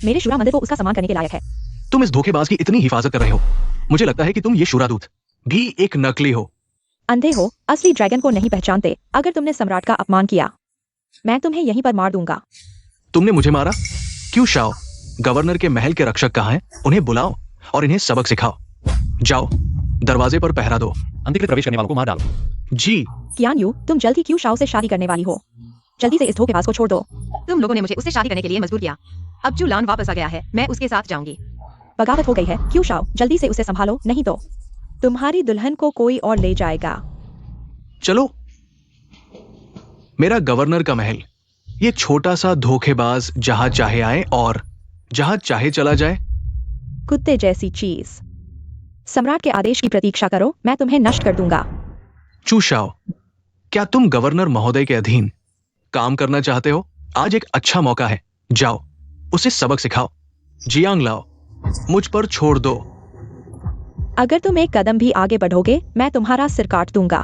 मेरे शुरा मंदिर को उसका सम्मान करने के लायक है। तुम इस धोखेबाज की इतनी हिफाजत कर रहे हो। मुझे लगता है कि तुम ये शुरा दूत भी एक नकली हो। अंधे हो, असली ड्रैगन को नहीं पहचानते। अगर तुमने सम्राट का अपमान किया, मैं तुम्हें यहीं पर मार दूंगा। तुमने मुझे मारा? क्यों शाओ? गवर्नर के महल के रक्षक कहाँ हैं? उन्हें बुलाओ और इन्हें सबक सिखाओ। जाओ, दरवाजे पर पहरा दो। अंधिकृत प्रवेश करने वालों को मार डालो। जी। कियान यू, तुम जल्द ही क्यू शाओ से शादी करने वाली हो। जल्दी से इस धोखेबाज को छोड़ दो। तुम लोगों ने मुझे उससे शादी करने के लिए मजबूर किया। अब चुलान वापस आ गया है, मैं उसके साथ जाऊंगी। बगावत हो गई है। क्यू शाओ, जल्दी से उसे संभालो, नहीं तो तुम्हारी दुल्हन को कोई और ले जाएगा। चलो, मेरा गवर्नर का महल। ये छोटा सा धोखेबाज जहां चाहे आए और जहां चाहे चला जाए। कुत्ते जैसी चीज। सम्राट के आदेश की प्रतीक्षा करो, मैं तुम्हें नष्ट कर दूंगा। चू शाओ, क्या तुम गवर्नर महोदय के अधीन काम करना चाहते हो? आज एक अच्छा मौका है। जाओ, उसे सबक सिखाओ। जियांग लाओ, मुझ पर छोड़ दो। अगर तुम एक कदम भी आगे बढ़ोगे, मैं तुम्हारा सिर काट दूंगा।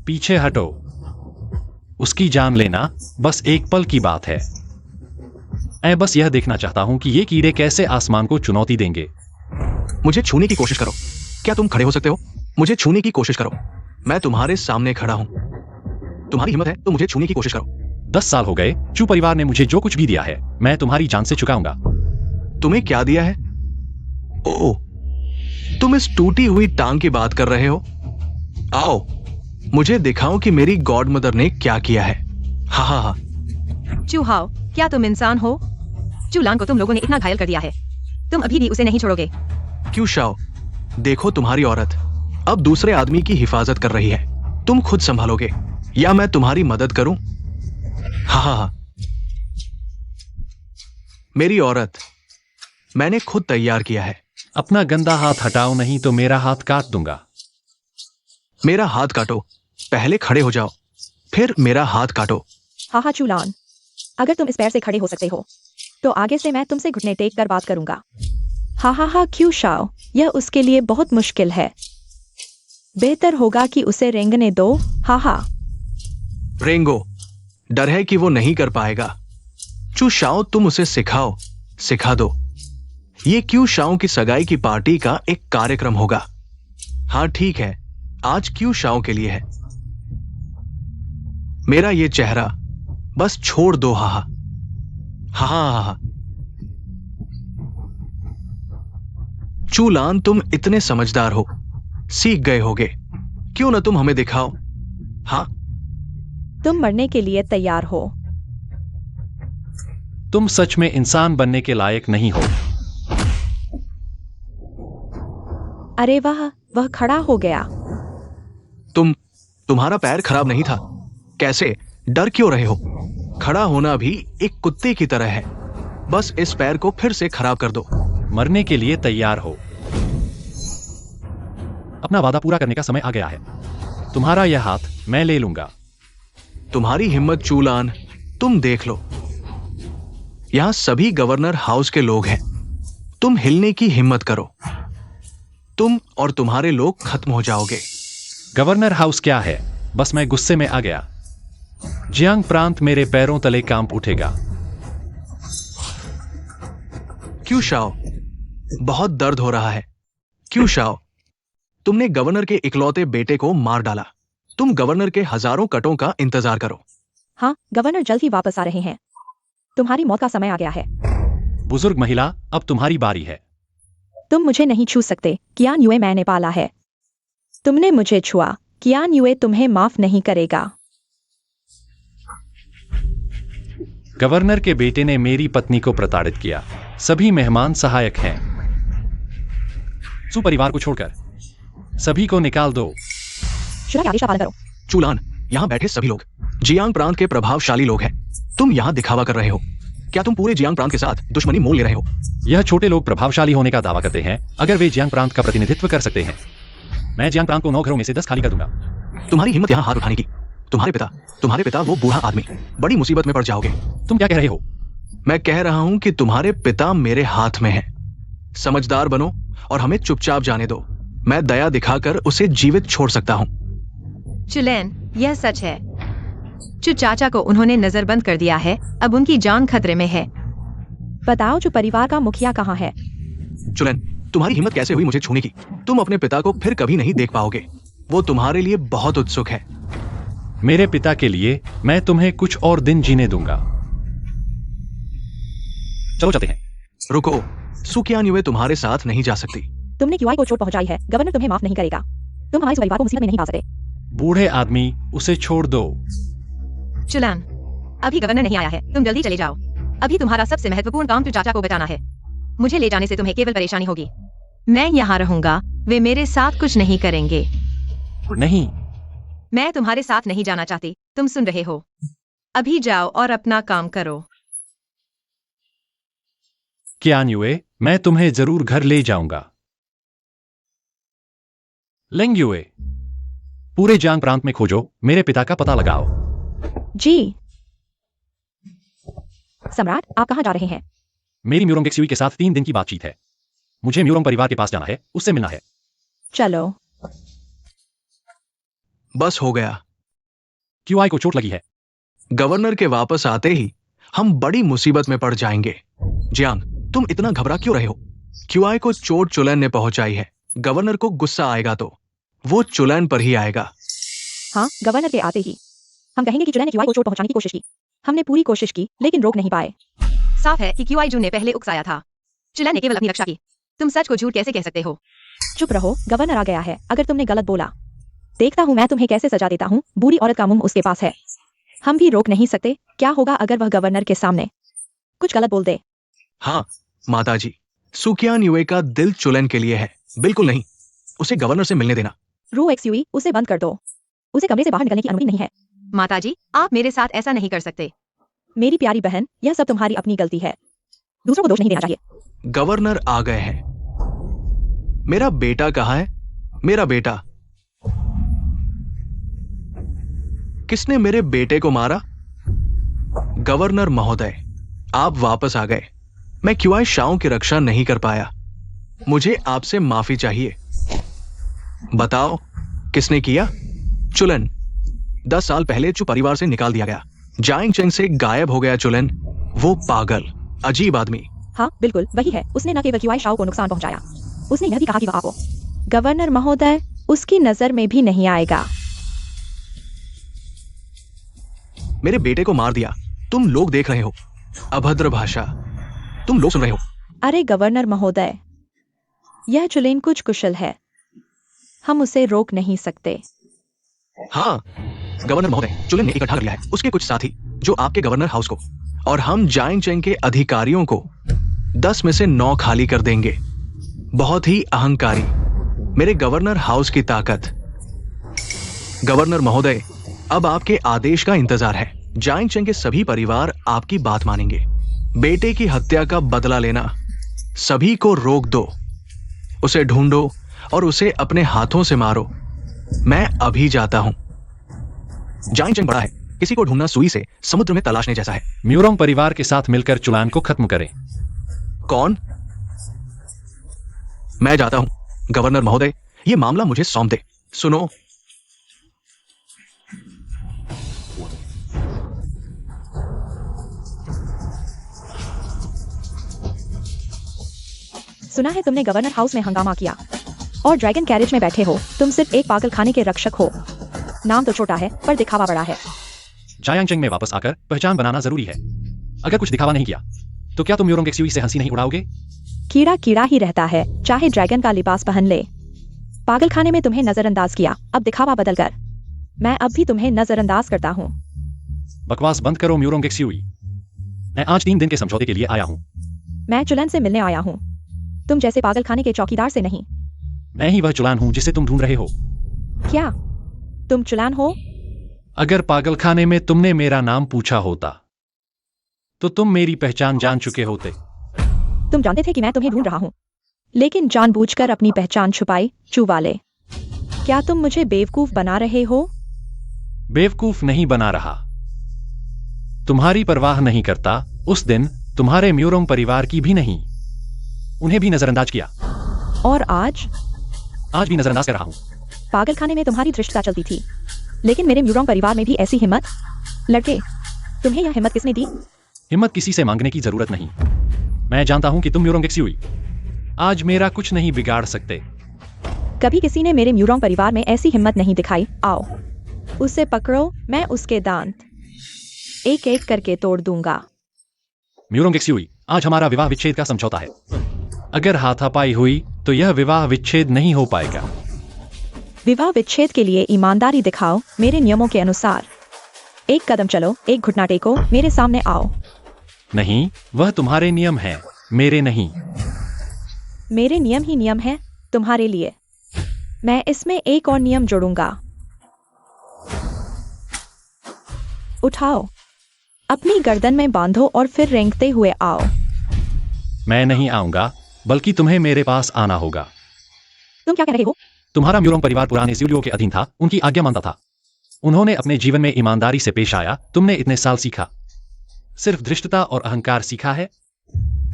पीछे हटो। उसकी जान लेना बस एक पल की बात है। मैं बस यह देखना चाहता हूं कि ये कीड़े कैसे आसमान को चुनौती देंगे। मुझे छूने की कोशिश करो। क्या तुम खड़े हो सकते हो? मुझे छूने की कोशिश करो। मैं तुम्हारे सामने खड़ा हूं। तुम्हारी हिम्मत है तो मुझे छूने की कोशिश करो। 10 साल हो गए, चू परिवार ने मुझे जो कुछ भी दिया है, मैं तुम्हारी जान से चुकाऊंगा। तुम्हें क्या दिया है? ओ, तुम इस टूटी हुई टांग की बात कर रहे हो? आओ, मुझे दिखाओ कि मेरी गॉड मदर ने क्या किया है। हा हा हा। चूहाओ, क्या तुम इंसान हो? चूलान को तुम लोगों ने इतना घायल कर दिया है, तुम अभी भी उसे नहीं छोड़ोगे। क्यों शाओ, देखो तुम्हारी औरत अब दूसरे आदमी की हिफाजत कर रही है। तुम खुद संभालोगे या मैं तुम्हारी मदद करूं? हा हा हा। मेरी औरत मैंने खुद तैयार किया है। अपना गंदा हाथ हटाओ, नहीं तो मेरा हाथ काट दूंगा। मेरा हाथ काटो। पहले खड़े हो जाओ, फिर मेरा हाथ काटो। हाहा चूलान, अगर तुम इस पैर से खड़े हो सकते हो, तो आगे से मैं तुमसे घुटने टेक कर बात करूंगा। हाहा क्यू शाओ, यह उसके लिए बहुत मुश्किल है। बेहतर होगा कि उसे रेंगने दो। हाहा। रेंगो, डर है कि वो नहीं कर पाएगा। चू शाओ, तुम उसे सिखाओ, सिखा दो। ये क्यू शाओ की सगाई की पार्टी का एक कार्यक्रम होगा। हाँ ठीक है, आज क्यू शाओ के लिए है। मेरा ये चेहरा बस छोड़ दो। हाहा हा हा। चूलान, तुम इतने समझदार हो, सीख गए होगे। क्यों ना तुम हमें दिखाओ। हाँ, तुम मरने के लिए तैयार हो। तुम सच में इंसान बनने के लायक नहीं हो। अरे वाह, वह खड़ा हो गया। तुम्हारा पैर खराब नहीं था? कैसे? डर क्यों रहे हो? खड़ा होना भी एक कुत्ते की तरह है। बस इस पैर को फिर से खराब कर दो। मरने के लिए तैयार हो। अपना वादा पूरा करने का समय आ गया है। तुम्हारा यह हाथ मैं ले लूंगा। तुम्हारी हिम्मत चूलान, तुम देख लो। यहां सभी गवर्नर हाउस के लोग हैं। तुम हिलने की हिम्मत करो, तुम और तुम्हारे लोग खत्म हो जाओगे। गवर्नर हाउस क्या है? बस मैं गुस्से में आ गया। जियांग प्रांत मेरे पैरों तले कांप उठेगा। क्यों शाओ, बहुत दर्द हो रहा है। क्यों शाओ, तुमने गवर्नर के इकलौते बेटे को मार डाला। तुम गवर्नर के हजारों कटों का इंतजार करो। हाँ, गवर्नर जल्द ही वापस आ रहे हैं। तुम्हारी मौत का समय आ गया है। बुजुर्ग महिला, अब तुम्हारी बारी है। तुम मुझे नहीं छू सकते। कियान युए मैंने पाला है। तुमने मुझे छुआ, कियान युए तुम्हें माफ नहीं करेगा। गवर्नर के बेटे ने मेरी पत्नी को प्रताड़ित किया। सभी मेहमान सहायक हैं। परिवार को छोड़कर सभी को निकाल दो। शुरा के आदेश का पालन करो। चुलान, यहाँ बैठे सभी लोग जियांग प्रांत के प्रभावशाली लोग हैं। तुम यहाँ दिखावा कर रहे हो। क्या तुम पूरे जियांग प्रांत के साथ दुश्मनी मोल ले रहे हो? यह छोटे लोग प्रभावशाली होने का दावा करते हैं अगर वे जियांग प्रांत का प्रतिनिधित्व कर सकते हैं। मैं जियांग प्रांत को 9 घरों में से 10 खाली कर दूंगा। तुम्हारी हिम्मत यहाँ हाथ उठाने की। तुम्हारे पिता वो बूढ़ा आदमी, बड़ी मुसीबत में पड़ जाओगे। तुम क्या कह रहे हो? मैं कह रहा हूँ कि तुम्हारे पिता मेरे हाथ में हैं। समझदार बनो और हमें चुपचाप जाने दो। मैं दया दिखाकर उसे जीवित छोड़ सकता हूँ। चुलैन, यह सच है। चु चाचा को उन्होंने नजरबंद कर दिया है। अब उनकी जान खतरे में है। बताओ जो परिवार का मुखिया कहाँ है? चुलन, तुम्हारी हिम्मत कैसे हुई मुझे छूने की? तुम अपने पिता को फिर कभी नहीं देख पाओगे। वो तुम्हारे लिए बहुत उत्सुक है। मेरे पिता के लिए मैं तुम्हें कुछ और दिन जीने दूंगा। चलो चलते हैं। रुको, सुकियान युए तुम्हारे साथ नहीं जा सकती। तुमने क्यूआई को चोट पहुंचाई है। गवर्नर तुम्हें माफ नहीं करेगा। तुम हमारे परिवार को मुसीबत में नहीं पा सकते। बूढ़े आदमी, उसे छोड़ दो। चुलान, अभी गवर्नर नहीं आया है। तुम जल्दी चले जाओ। अभी तुम्हारा सबसे महत्वपूर्ण काम चु चाचा को बचाना है। मुझे ले जाने से तुम्हें केवल परेशानी होगी। मैं यहाँ रहूंगा। वे मेरे साथ कुछ नहीं करेंगे। नहीं, मैं तुम्हारे साथ नहीं जाना चाहती। तुम सुन रहे हो? अभी जाओ और अपना काम करो। कियान युए, मैं तुम्हें जरूर घर ले जाऊंगा। लेंग युए, पूरे जियांग प्रांत में खोजो, मेरे पिता का पता लगाओ। जी सम्राट, आप कहाँ जा रहे हैं? मेरी म्यूरोंग एक्सयूई के साथ 3 दिन की बातचीत है। मुझे म्यूरोंग परिवार के पास जाना है, उससे मिलना है। चलो। बस हो गया। क्यूआई को चोट लगी है। गवर्नर के वापस आते ही हम बड़ी मुसीबत में पड़ जाएंगे। जियांग, तुम इतना घबरा क्यों रहे हो? क्यूआई को चोट चुलन ने पहुंचाई है। गवर्नर को गुस्सा आएगा तो वो चुलन पर ही आएगा। हाँ, गवर्नर के आते ही हम कहेंगे कि चुलन ने क्यूआई को चोट पहुंचाने की कोशिश की। हमने पूरी कोशिश की लेकिन रोक नहीं पाए। साफ है कि क्यूआई जू ने पहले उकसाया था। चुलन ने केवल अपनी रक्षा की। तुम सच को झूठ कैसे कह सकते हो? चुप रहो, गवर्नर आ गया है। अगर तुमने गलत बोला, देखता हूँ मैं तुम्हें कैसे सजा देता हूँ। बुरी औरत का मुंह उसके पास है। हम भी रोक नहीं सकते। क्या होगा अगर वह गवर्नर के सामने कुछ गलत बोल दे? हाँ माताजी, सुकियान युए का दिल चुलन के लिए है। बिल्कुल नहीं। उसे गवर्नर से मिलने देना। रू एक्सयूई, उसे बंद कर दो। उसे कमरे से बाहर निकलने की अनुमति नहीं है। माताजी, आप मेरे साथ ऐसा नहीं कर सकते। मेरी प्यारी बहन, यह सब तुम्हारी अपनी गलती है। दूसरों को दोष नहीं देना चाहिए। गवर्नर आ गए हैं। मेरा बेटा कहाँ है? मेरा बेटा। किसने मेरे बेटे को मारा? गवर्नर महोदय, आप वापस आ गए। मैं क्यूआई शाओ की रक्षा नहीं कर पाया। मुझे आपसे माफी चाहिए। बताओ, किसने किया? चुलन। 10 साल पहले चु परिवार से निकाल दिया गया। जाइंग चेंग से गायब हो गया चुलन। वो पागल, अजीब आदमी। हाँ बिल्कुल वही है। उसने न केवल क्यूआई शाओ को नुकसान पहुंचाया, उसने यह भी कहा कि वह आपको। गवर्नर महोदय, उसकी नजर में भी नहीं आएगा। मेरे बेटे को मार दिया। तुम लोग देख रहे हो। अभद्र भाषा। तुम लोग सुन रहे हो। अरे गवर्नर महोदय, यह चुलेन कुछ कुशल है। हम उसे रोक नहीं सकते। हाँ गवर्नर महोदय, चुलन ने इकट्ठा कर लिया है उसके कुछ साथी जो आपके गवर्नर हाउस को, और हम जाइंग चेंग के अधिकारियों को 10 में से 9 खाली कर देंगे। बहुत ही अहंकारी। मेरे गवर्नर हाउस की ताकत। गवर्नर महोदय, अब आपके आदेश का इंतजार है। जाइंग चेंग के सभी परिवार आपकी बात मानेंगे। बेटे की हत्या का बदला लेना। सभी को रोक दो। उसे ढूंढो और उसे अपने हाथों से मारो। मैं अभी जाता हूं। जाइंग चेंग बड़ा है। किसी को ढूंढना सुई से समुद्र में तलाशने जैसा है। म्यूरोंग परिवार के साथ मिलकर चुलान को खत्म करें। कौन? मैं जाता हूं। गवर्नर महोदय, यह मामला मुझे सौंप दे। सुनो, सुना है तुमने गवर्नर हाउस में हंगामा किया और ड्रैगन कैरेज में बैठे हो। तुम सिर्फ एक पागल खाने के रक्षक हो। नाम तो छोटा है पर दिखावा बड़ा है। जायांग चेंग में वापस आकर पहचान बनाना जरूरी है। अगर कुछ दिखावा नहीं किया तो क्या तुम म्यूरोंग एक्सयूई से हंसी नहीं उड़ाओगे? कीड़ा कीड़ा ही रहता है, चाहे ड्रैगन का लिबास पहन ले। पागलखाने में तुम्हें नजरअंदाज किया, अब दिखावा बदल कर मैं अब भी तुम्हें नजरअंदाज करता हूँ। बकवास बंद करो म्यूरोंग एक्सयूई। मैं आज 3 दिन के समझौते के लिए आया हूँ। मैं चुलन से मिलने आया हूँ, तुम जैसे पागलखाने के चौकीदार से नहीं। मैं ही वह चुलान हूँ जिसे तुम ढूंढ रहे हो। क्या तुम चुलान हो? अगर पागलखाने में तुमने मेरा नाम पूछा होता तो तुम मेरी पहचान जान चुके होते। तुम जानते थे कि मैं तुम्हें ढूंढ रहा हूँ, लेकिन जानबूझकर अपनी पहचान छुपाई, चूवाले। क्या तुम मुझे बेवकूफ बना रहे हो? बेवकूफ नहीं बना रहा, तुम्हारी परवाह नहीं करता। उस दिन तुम्हारे म्यूरोंग परिवार की भी नहीं, उन्हें भी नजरअंदाज किया। और आज भी नजरअंदाज कर रहा हूं। पागलखाने में तुम्हारी धृष्टता चलती थी, लेकिन मेरे म्यूरोंग परिवार में भी ऐसी हिम्मत? लड़के, तुम्हें यह हिम्मत किसने दी? हिम्मत किसी से मांगने की जरूरत नहीं। मैं जानता हूं कि तुम म्यूरोंग एक्सयूई आज मेरा कुछ नहीं बिगाड़ सकते। कभी किसी ने मेरे म्यूरोंग परिवार में ऐसी हिम्मत नहीं दिखाई। आओ, उसे पकड़ो, मैं उसके दांत एक एक करके तोड़ दूंगा। म्यूरोंग एक्सयूई, आज हमारा विवाह विच्छेद का समझौता है। अगर हाथापाई हुई तो यह विवाह विच्छेद नहीं हो पाएगा। विवाह विच्छेद के लिए ईमानदारी दिखाओ मेरे नियमों के अनुसार। एक कदम चलो, एक घुटना टेको, मेरे सामने आओ। नहीं, वह तुम्हारे नियम हैं, मेरे नहीं। मेरे नियम ही नियम है तुम्हारे लिए। मैं इसमें एक और नियम जोड़ूंगा। उठाओ, अपनी गर्दन में बांधो और फिर रेंगते हुए आओ। मैं नहीं आऊंगा, बल्कि तुम्हें मेरे पास आना होगा। तुम क्या कह रहे हो? तुम्हारा म्यूरोंग परिवार पुराने ज़्यूलियो के अधीन था, उनकी आज्ञा मानता था। उन्होंने अपने जीवन में ईमानदारी से पेश आया। तुमने इतने साल सीखा, सिर्फ धृष्टता और अहंकार सीखा है।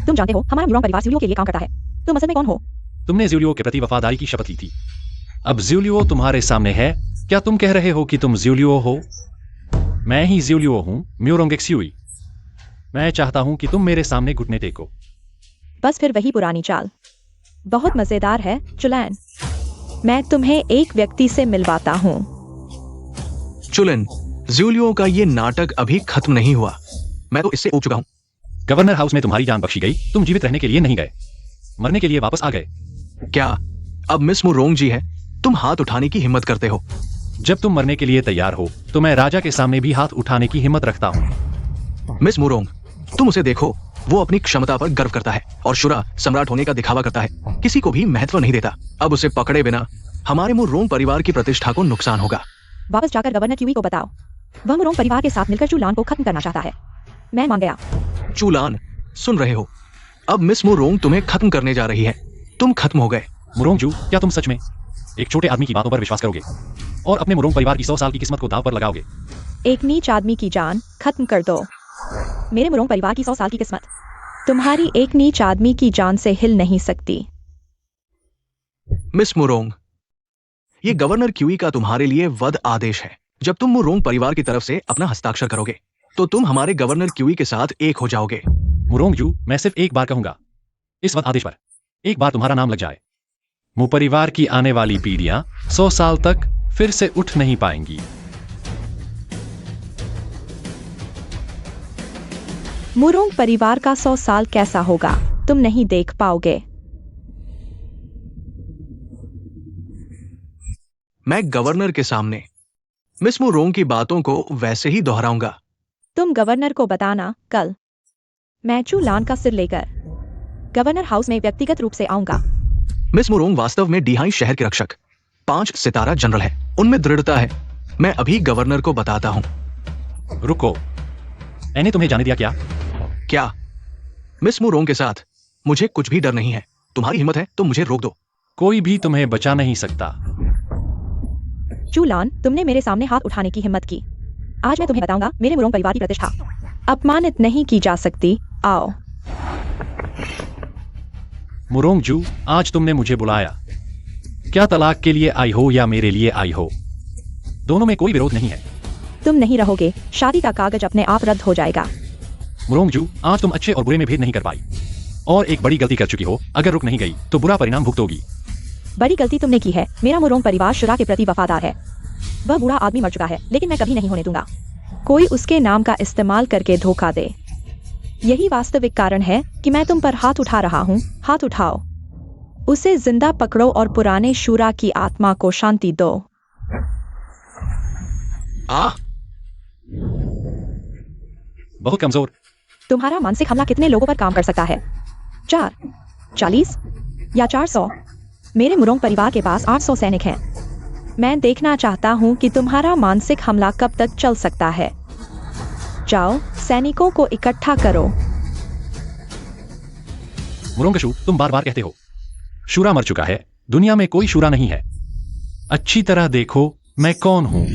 तुम जानते हो हमारा म्यूरोंग परिवार ज़्यूलियो के लिए काम करता है। तुम असल में कौन हो? तुमने ज़्यूलियो के प्रति वफादारी की शपथ ली थी। अब ज़्यूलियो तुम्हारे सामने है। क्या तुम कह रहे हो कि तुम ज़्यूलियो हो? मैं ही ज़्यूलियो हूं, म्यूरोंग एक्सयूई। मैं चाहता हूं कि तुम मेरे सामने घुटने टेको। बस फिर वही पुरानी चाल। बहुत मजेदार है चुलैन। मैं तुम्हें एक व्यक्ति से मिलवाता हूँ। चुलन, ज़्यूलियो का ये नाटक अभी खत्म नहीं हुआ। मैं तो इससे ऊब चुका हूँ। गवर्नर हाउस में तुम्हारी जान बख्शी गई। तुम जीवित रहने के लिए नहीं गए, मरने के लिए वापस आ गए। क्या अब मिस मुरोंग जी है? तुम हाथ उठाने की हिम्मत करते हो? जब तुम मरने के लिए तैयार हो तो मैं राजा के सामने भी हाथ उठाने की हिम्मत रखता हूँ। मिस मुरोंग, तुम उसे देखो, वो अपनी क्षमता पर गर्व करता है और शुरा सम्राट होने का दिखावा करता है, किसी को भी महत्व नहीं देता। अब उसे पकड़े बिना हमारे मुरोंग परिवार की प्रतिष्ठा को नुकसान होगा। वापस जाकर गवर्नर क्यूई को बताओ, वह मुरोंग परिवार के साथ मिलकर चुलान को खत्म करना चाहता है। मैं मान गया। चुलान, सुन रहे हो? अब मिस मुरोंग तुम्हें खत्म करने जा रही है। तुम खत्म हो गए। मुरोंग जू, क्या तुम सच में एक छोटे आदमी की बातों पर विश्वास करोगे और अपने मुरोंग परिवार की 100 साल की किस्मत को दांव पर लगाओगे? एक नीच आदमी की जान खत्म कर दो। मेरे मुरोंग परिवार की 100 साल की किस्मत तुम्हारी एक नीच आदमी की जान से हिल नहीं सकती। मिस मुरोंग, ये गवर्नर क्यूई का तुम्हारे लिए वध आदेश है। जब तुम मुरोंग परिवार की तरफ से अपना हस्ताक्षर करोगे तो तुम हमारे गवर्नर क्यूई के साथ एक हो जाओगे। मुरोंग जू, मैं सिर्फ एक बार कहूंगा, इस वध आदेश पर एक बार तुम्हारा नाम लग जाए, मु परिवार की आने वाली पीढ़ियां 100 साल तक फिर से उठ नहीं पाएंगी। मुरोंग परिवार का 100 साल कैसा होगा तुम नहीं देख पाओगे। मैं गवर्नर के सामने मिस मुरोंग की बातों को वैसे ही दोहराऊंगा। तुम गवर्नर को बताना कल मैं चुलान का सिर लेकर गवर्नर हाउस में व्यक्तिगत रूप से आऊंगा। मिस मुरोंग वास्तव में डिहाई शहर के रक्षक 5 सितारा जनरल है, उनमें दृढ़ता है। मैं अभी गवर्नर को बताता हूं। रुको, मैंने तुम्हें जाने दिया क्या? क्या? मिस मुरोंग के साथ मुझे कुछ भी डर नहीं है। तुम्हारी हिम्मत है तो मुझे रोक दो। कोई भी तुम्हें बचा नहीं सकता। चुलान, तुमने मेरे सामने हाथ उठाने की हिम्मत की। आज मैं तुम्हें बताऊंगा मेरे मुरोंग परिवार की प्रतिष्ठा अपमानित नहीं की जा सकती। आओ। मुरोंग जू, आज तुमने मुझे बुलाया। क्या तलाक के लिए आई हो या मेरे लिए आई हो, दोनों में कोई विरोध नहीं है। तुम नहीं रहोगे, शादी का कागज अपने आप रद्द हो जाएगा। मुरोंग जू, आज तुम अच्छे और बुरे में भेद नहीं कर पाई और एक बड़ी गलती कर चुकी हो। अगर रुक नहीं गई तो बुरा परिणाम भुगतोगी। बड़ी गलती तुमने की है। मेरा मुरोंग परिवार शुरा के प्रति वफादार है। वह बूढ़ा आदमी मर चुका है, लेकिन मैं कभी नहीं होने दूंगा कोई उसके नाम का इस्तेमाल करके धोखा दे। यही वास्तविक कारण है कि मैं तुम पर हाथ उठा रहा हूँ। हाथ उठाओ। उसे जिंदा पकड़ो और पुराने शूरा की आत्मा को शांति दो। आ बहुत कमजोर। तुम्हारा मानसिक हमला कितने लोगों पर काम कर सकता है? 4, 40 या 400? मेरे मुरोंग परिवार के पास 800 सैनिक हैं। मैं देखना चाहता हूं कि तुम्हारा मानसिक हमला कब तक चल सकता है। जाओ, सैनिकों को इकट्ठा करो। मुरोंगशु, तुम बार बार कहते हो शूरा मर चुका है। दुनिया में कोई शूरा नहीं है। अच्छी तरह देखो मैं कौन हूं।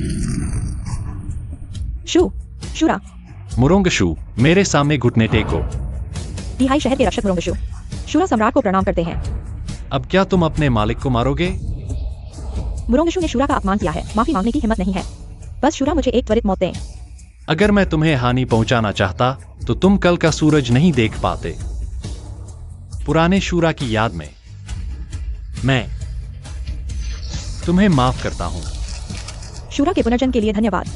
शूरा। मुरोंगशु, मेरे सामने घुटने टेको। तिहाई शहर के रक्षक मुरोंगशु शूरा सम्राट को प्रणाम करते हैं। अब क्या तुम अपने मालिक को मारोगे? मुरोंगशु ने शूरा का अपमान किया है। माफी मांगने की हिम्मत नहीं है। बस शूरा मुझे एक त्वरित मौत दें। अगर मैं तुम्हें हानि पहुंचाना चाहता तो तुम कल का सूरज नहीं देख पाते। पुराने शूरा की याद में मैं तुम्हें माफ करता हूं। शूरा के पुनर्जन्म के लिए धन्यवाद।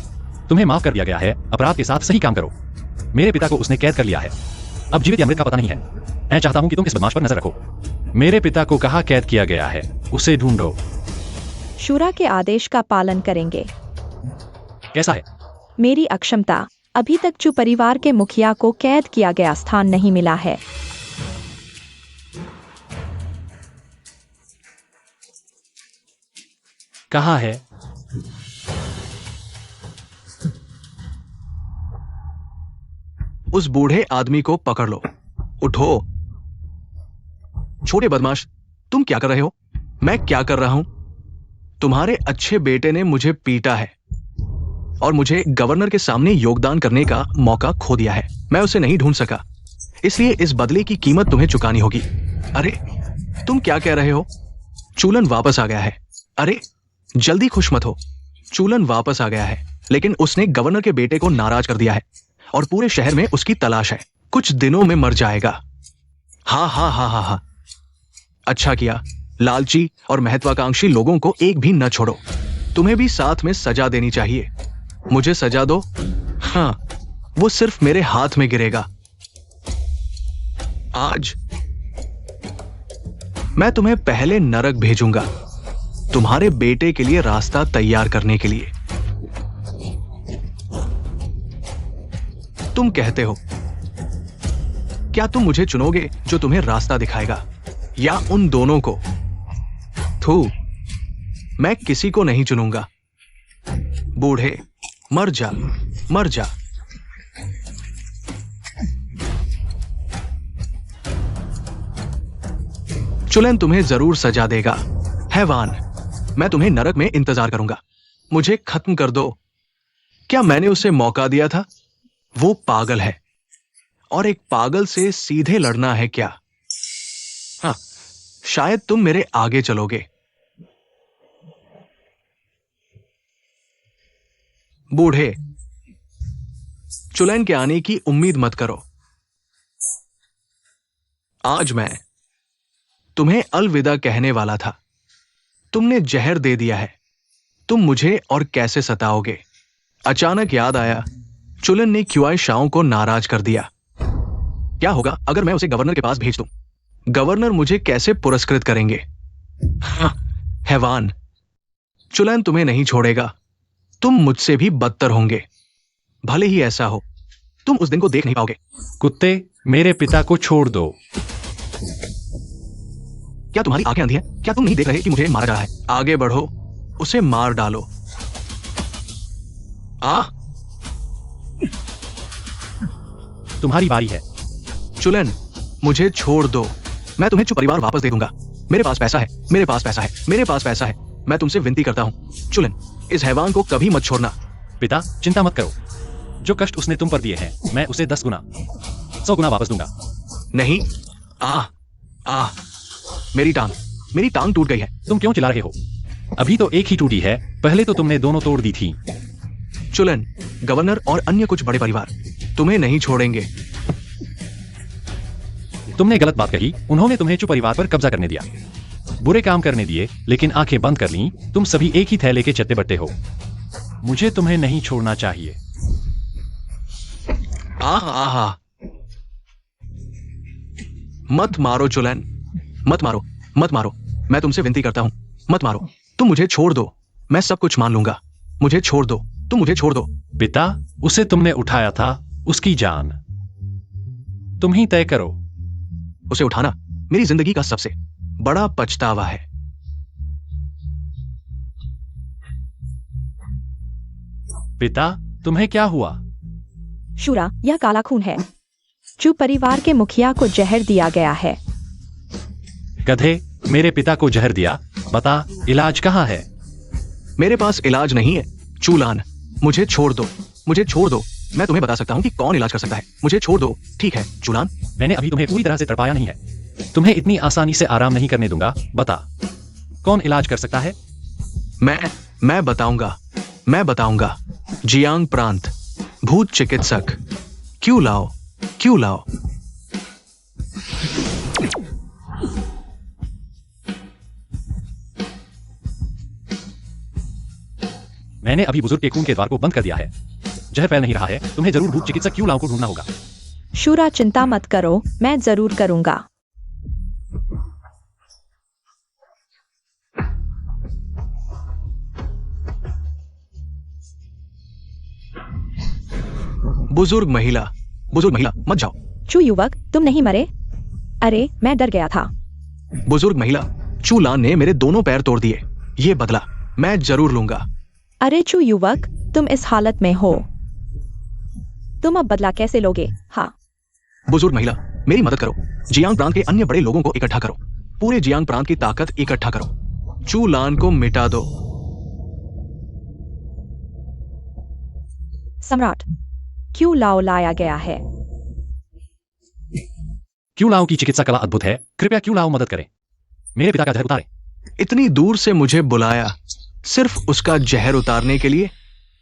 तुम्हें माफ कर दिया गया है। अपराध के साथ सही काम करो। मेरे पिता को उसने कैद कर लिया है। अब जीवित या मृत का पता नहीं है। मैं चाहता हूं कि तुम इस बदमाश पर नजर रखो। मेरे पिता को कहां कैद किया गया है, उसे ढूंढो। शूरा के आदेश का पालन करेंगे। कैसा है? मेरी अक्षमता। अभी तक चू परिवार के मुखिया को कैद किया गया स्थान नहीं मिला है। कहां है? उस बूढ़े आदमी को पकड़ लो। उठो। छोटे बदमाश, तुम क्या कर रहे हो? मैं क्या कर रहा हूं? तुम्हारे अच्छे बेटे ने मुझे पीटा है और मुझे गवर्नर के सामने योगदान करने का मौका खो दिया है। मैं उसे नहीं ढूंढ सका, इसलिए इस बदले की कीमत तुम्हें चुकानी होगी। अरे, तुम क्या कह रहे हो? चूलन वापस आ गया है। अरे, जल्दी खुश मत हो। चूलन वापस आ गया है, लेकिन उसने गवर्नर के बेटे को नाराज कर दिया है और पूरे शहर में उसकी तलाश है। कुछ दिनों में मर जाएगा। हाँ हाँ हाँ हाँ हाँ। अच्छा किया। लालची और महत्वाकांक्षी लोगों को एक भी न छोड़ो। तुम्हें भी साथ में सजा देनी चाहिए। मुझे सजा दो। हाँ, वो सिर्फ मेरे हाथ में गिरेगा। आज मैं तुम्हें पहले नरक भेजूंगा, तुम्हारे बेटे के लिए रास्ता तैयार करने के लिए। तुम कहते हो, क्या तुम मुझे चुनोगे जो तुम्हें रास्ता दिखाएगा, या उन दोनों को? थू, मैं किसी को नहीं चुनूंगा। बूढ़े, मर जा, मर जा। चुलन तुम्हें जरूर सजा देगा। हैवान, मैं तुम्हें नरक में इंतजार करूंगा। मुझे खत्म कर दो। क्या मैंने उसे मौका दिया था? वो पागल है, और एक पागल से सीधे लड़ना है क्या? हाँ, शायद तुम मेरे आगे चलोगे। बूढ़े, चुलैन के आने की उम्मीद मत करो। आज मैं तुम्हें अलविदा कहने वाला था। तुमने जहर दे दिया है। तुम मुझे और कैसे सताओगे? अचानक याद आया, चुलन ने क्यूआई शाओ को नाराज कर दिया। क्या होगा अगर मैं उसे गवर्नर के पास भेज दूं? गवर्नर मुझे कैसे पुरस्कृत करेंगे? हाँ, हैवान, चुलन तुम्हें नहीं छोड़ेगा। तुम मुझसे भी बदतर होंगे। भले ही ऐसा हो, तुम उस दिन को देख नहीं पाओगे। कुत्ते, मेरे पिता को छोड़ दो। क्या तुम्हारी आंखें अंधी हैं? क्या तुम नहीं देख रहे कि मुझे मारा जा रहा है? आगे बढ़ो, उसे मार डालो। तुम्हारी बारी है। चुलन, मुझे छोड़ दो। मैं तुम्हें चुप परिवार वापस दे दूंगा। मेरे पास पैसा है, मेरे पास पैसा है, मेरे पास पैसा है। मैं तुमसे विनती करता हूं, चुलन, इस हैवान को कभी मत छोड़ना। पिता, चिंता मत करो। जो कष्ट उसने तुम पर दिए हैं, मैं उसे 10 गुना, 100 गुना वापस दूंगा। नहीं। मेरी टांग टूट गई है। तुम क्यों चिल्ला रहे हो? अभी तो एक ही टूटी है, पहले तो तुमने दोनों तोड़ दी थी। चुलन, गवर्नर और अन्य कुछ बड़े परिवार तुम्हें नहीं छोड़ेंगे। तुमने गलत बात कही। उन्होंने तुम्हें चुप परिवार पर कब्जा करने दिया, बुरे काम करने दिए, लेकिन आंखें बंद कर ली। तुम सभी एक ही थैले के चट्टे बट्टे हो। मुझे तुम्हें नहीं छोड़ना चाहिए। मत मारो चुलन, मत मारो, मत मारो, मैं तुमसे विनती करता हूँ, मत मारो। तुम मुझे छोड़ दो, मैं सब कुछ मान लूंगा। मुझे छोड़ दो, तुम मुझे छोड़ दो। पिता, उसे तुमने उठाया था, उसकी जान तुम ही तय करो। उसे उठाना मेरी जिंदगी का सबसे बड़ा पछतावा है। पिता, तुम्हें क्या हुआ? शूरा, यह काला खून है। चू परिवार के मुखिया को जहर दिया गया है। गधे, मेरे पिता को जहर दिया। बता, इलाज कहाँ है? मेरे पास इलाज नहीं है। चूलान, मुझे छोड़ दो, मुझे छोड़ दो। मैं तुम्हें बता सकता हूँ कि कौन इलाज कर सकता है। मुझे छोड़ दो, ठीक है चूलान? मैंने अभी तुम्हें पूरी तरह से तड़पाया नहीं है। तुम्हें इतनी आसानी से आराम नहीं करने दूंगा। बता, कौन इलाज कर सकता है? मैं बताऊंगा। जियांग प्रांत, भूत चिकित्सक। क्यों लाओ। मैंने अभी बुजुर्ग के खून के द्वार को बंद कर दिया है। जहर फैल नहीं रहा है। तुम्हें जरूर भूत चिकित्सक क्यों लाओ को ढूंढना होगा। शूरा, चिंता मत करो, मैं जरूर करूंगा। बुजुर्ग महिला, मत जाओ। चू युवक, तुम नहीं मरे? अरे, मैं डर गया था। बुजुर्ग महिला, चूलान ने मेरे दोनों पैर तोड़ दिए। ये बदला मैं जरूर लूंगा। अरे चू युवक, तुम इस हालत में हो, तुम अब बदला कैसे लोगे? हाँ। बुजुर्ग महिला, मेरी मदद करो। जियांग प्रांत के अन्य बड़े लोगों को इकट्ठा करो। पूरे जियांग प्रांत की ताकत इकट्ठा करो। चूलान को मिटा दो। सम्राट, क्यों लाओ लाया गया है? क्यों लाओ की चिकित्सा कला अद्भुत है। कृपया क्यों लाओ मदद करें। मेरे पिता का जहर उतारे। इतनी दूर से मुझे बुलाया सिर्फ उसका जहर उतारने के लिए?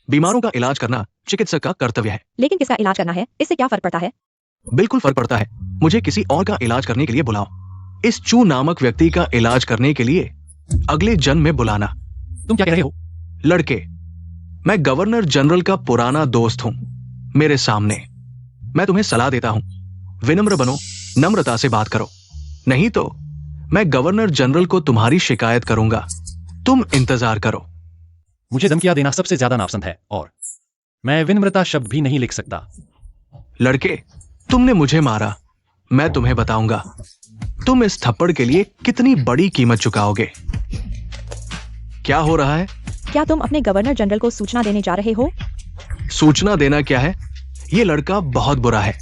बीमारों का इलाज करना चिकित्सक का कर्तव्य है। लेकिन किसका इलाज करना है, इससे क्या फर्क पड़ता है? बिल्कुल फर्क पड़ता है। मुझे किसी और का इलाज करने के लिए बुलाओ। इस चू नामक व्यक्ति का इलाज करने के लिए अगले जन्म में बुलाना। तुम क्या कह रहे हो? लड़के, मैं गवर्नर जनरल का पुराना दोस्त हूं। मेरे सामने मैं तुम्हें सलाह देता हूं, विनम्र बनो, नम्रता से बात करो, नहीं तो मैं गवर्नर जनरल को तुम्हारी शिकायत करूंगा। तुम इंतजार करो। मुझे धमकियां देना सबसे ज्यादा नापसंद है और मैं विनम्रता शब्द भी नहीं लिख सकता। लड़के, तुमने मुझे मारा, मैं तुम्हें बताऊंगा तुम इस थप्पड़ के लिए कितनी बड़ी कीमत चुकाओगे। क्या हो रहा है? क्या तुम अपने गवर्नर जनरल को सूचना देने जा रहे हो? सूचना देना क्या है? ये लड़का बहुत बुरा है।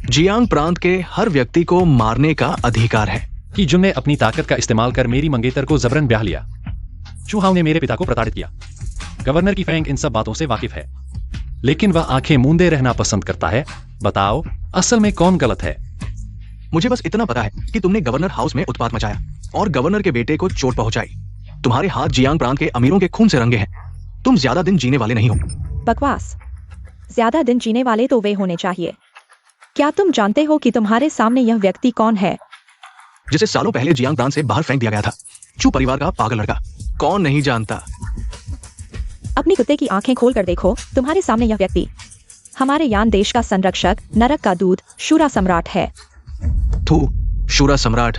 जियांग प्रांत के हर व्यक्ति को मारने का अधिकार है। कि जुन ने अपनी ताकत का इस्तेमाल कर मेरी मंगेतर को जबरन ब्याह लिया। चूहाओं ने मेरे पिता को प्रताड़ित किया। गवर्नर की फैंग इन सब बातों से वाकिफ है, लेकिन वह आंखें मूंदे रहना पसंद करता है। बताओ, असल में कौन गलत है? मुझे बस इतना पता है कि तुमने गवर्नर हाउस में उत्पात मचाया और गवर्नर के बेटे को चोट पहुंचाई। तुम्हारे हाथ जियांग प्रांत के अमीरों के खून से रंगे हैं। तुम ज्यादा दिन जीने वाले नहीं हो। बकवास। ज्यादा दिन जीने वाले तो वे होने चाहिए। क्या तुम जानते हो कि तुम्हारे सामने यह व्यक्ति कौन है? जिसे सालों पहले जियांग प्रांत से बाहर फेंक दिया गया था। चू परिवार का पागल लड़का। कौन नहीं जानता? अपनी कुत्ते की आंखें खोल कर देखो, तुम्हारे सामने यह व्यक्ति हमारे यान देश का संरक्षक, नरक का दूत, शूरा सम्राट है। थू, शूरा सम्राट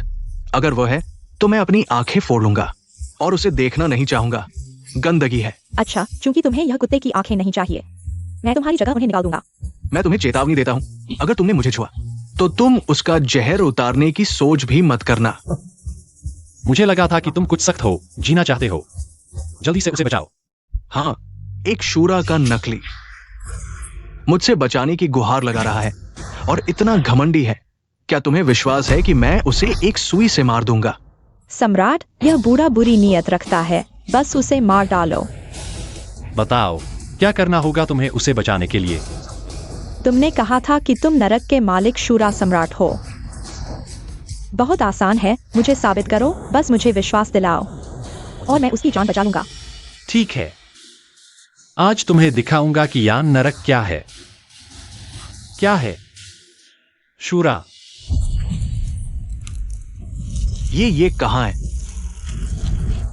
अगर वो है तो मैं अपनी आंखें फोड़ लूंगा और उसे देखना नहीं चाहूंगा। गंदगी है। अच्छा, चूंकि तुम्हें यह कुत्ते की आंखें नहीं चाहिए, मैं तुम्हारी जगह उन्हें निकाल दूंगा। मैं तुम्हें चेतावनी देता हूं, अगर तुमने मुझे छुआ तो तुम उसका जहर उतारने की सोच भी मत करना। मुझे लगा था कि तुम कुछ सख्त हो, जीना चाहते हो। जल्दी से उसे बचाओ। हाँ, एक शूरा का नकली मुझसे बचाने की गुहार लगा रहा है और इतना घमंडी है। क्या तुम्हें विश्वास है कि मैं उसे एक सुई से मार दूंगा? सम्राट, यह बूढ़ा बुरी नीयत रखता है, बस उसे मार डालो। बताओ, क्या करना होगा तुम्हें उसे बचाने के लिए? तुमने कहा था कि तुम नरक के मालिक शूरा सम्राट हो। बहुत आसान है, मुझे साबित करो, बस मुझे विश्वास दिलाओ और मैं उसकी जान बचा लूंगा। ठीक है, आज तुम्हें दिखाऊंगा कि यान नरक क्या है। क्या है? शूरा। ये कहां है?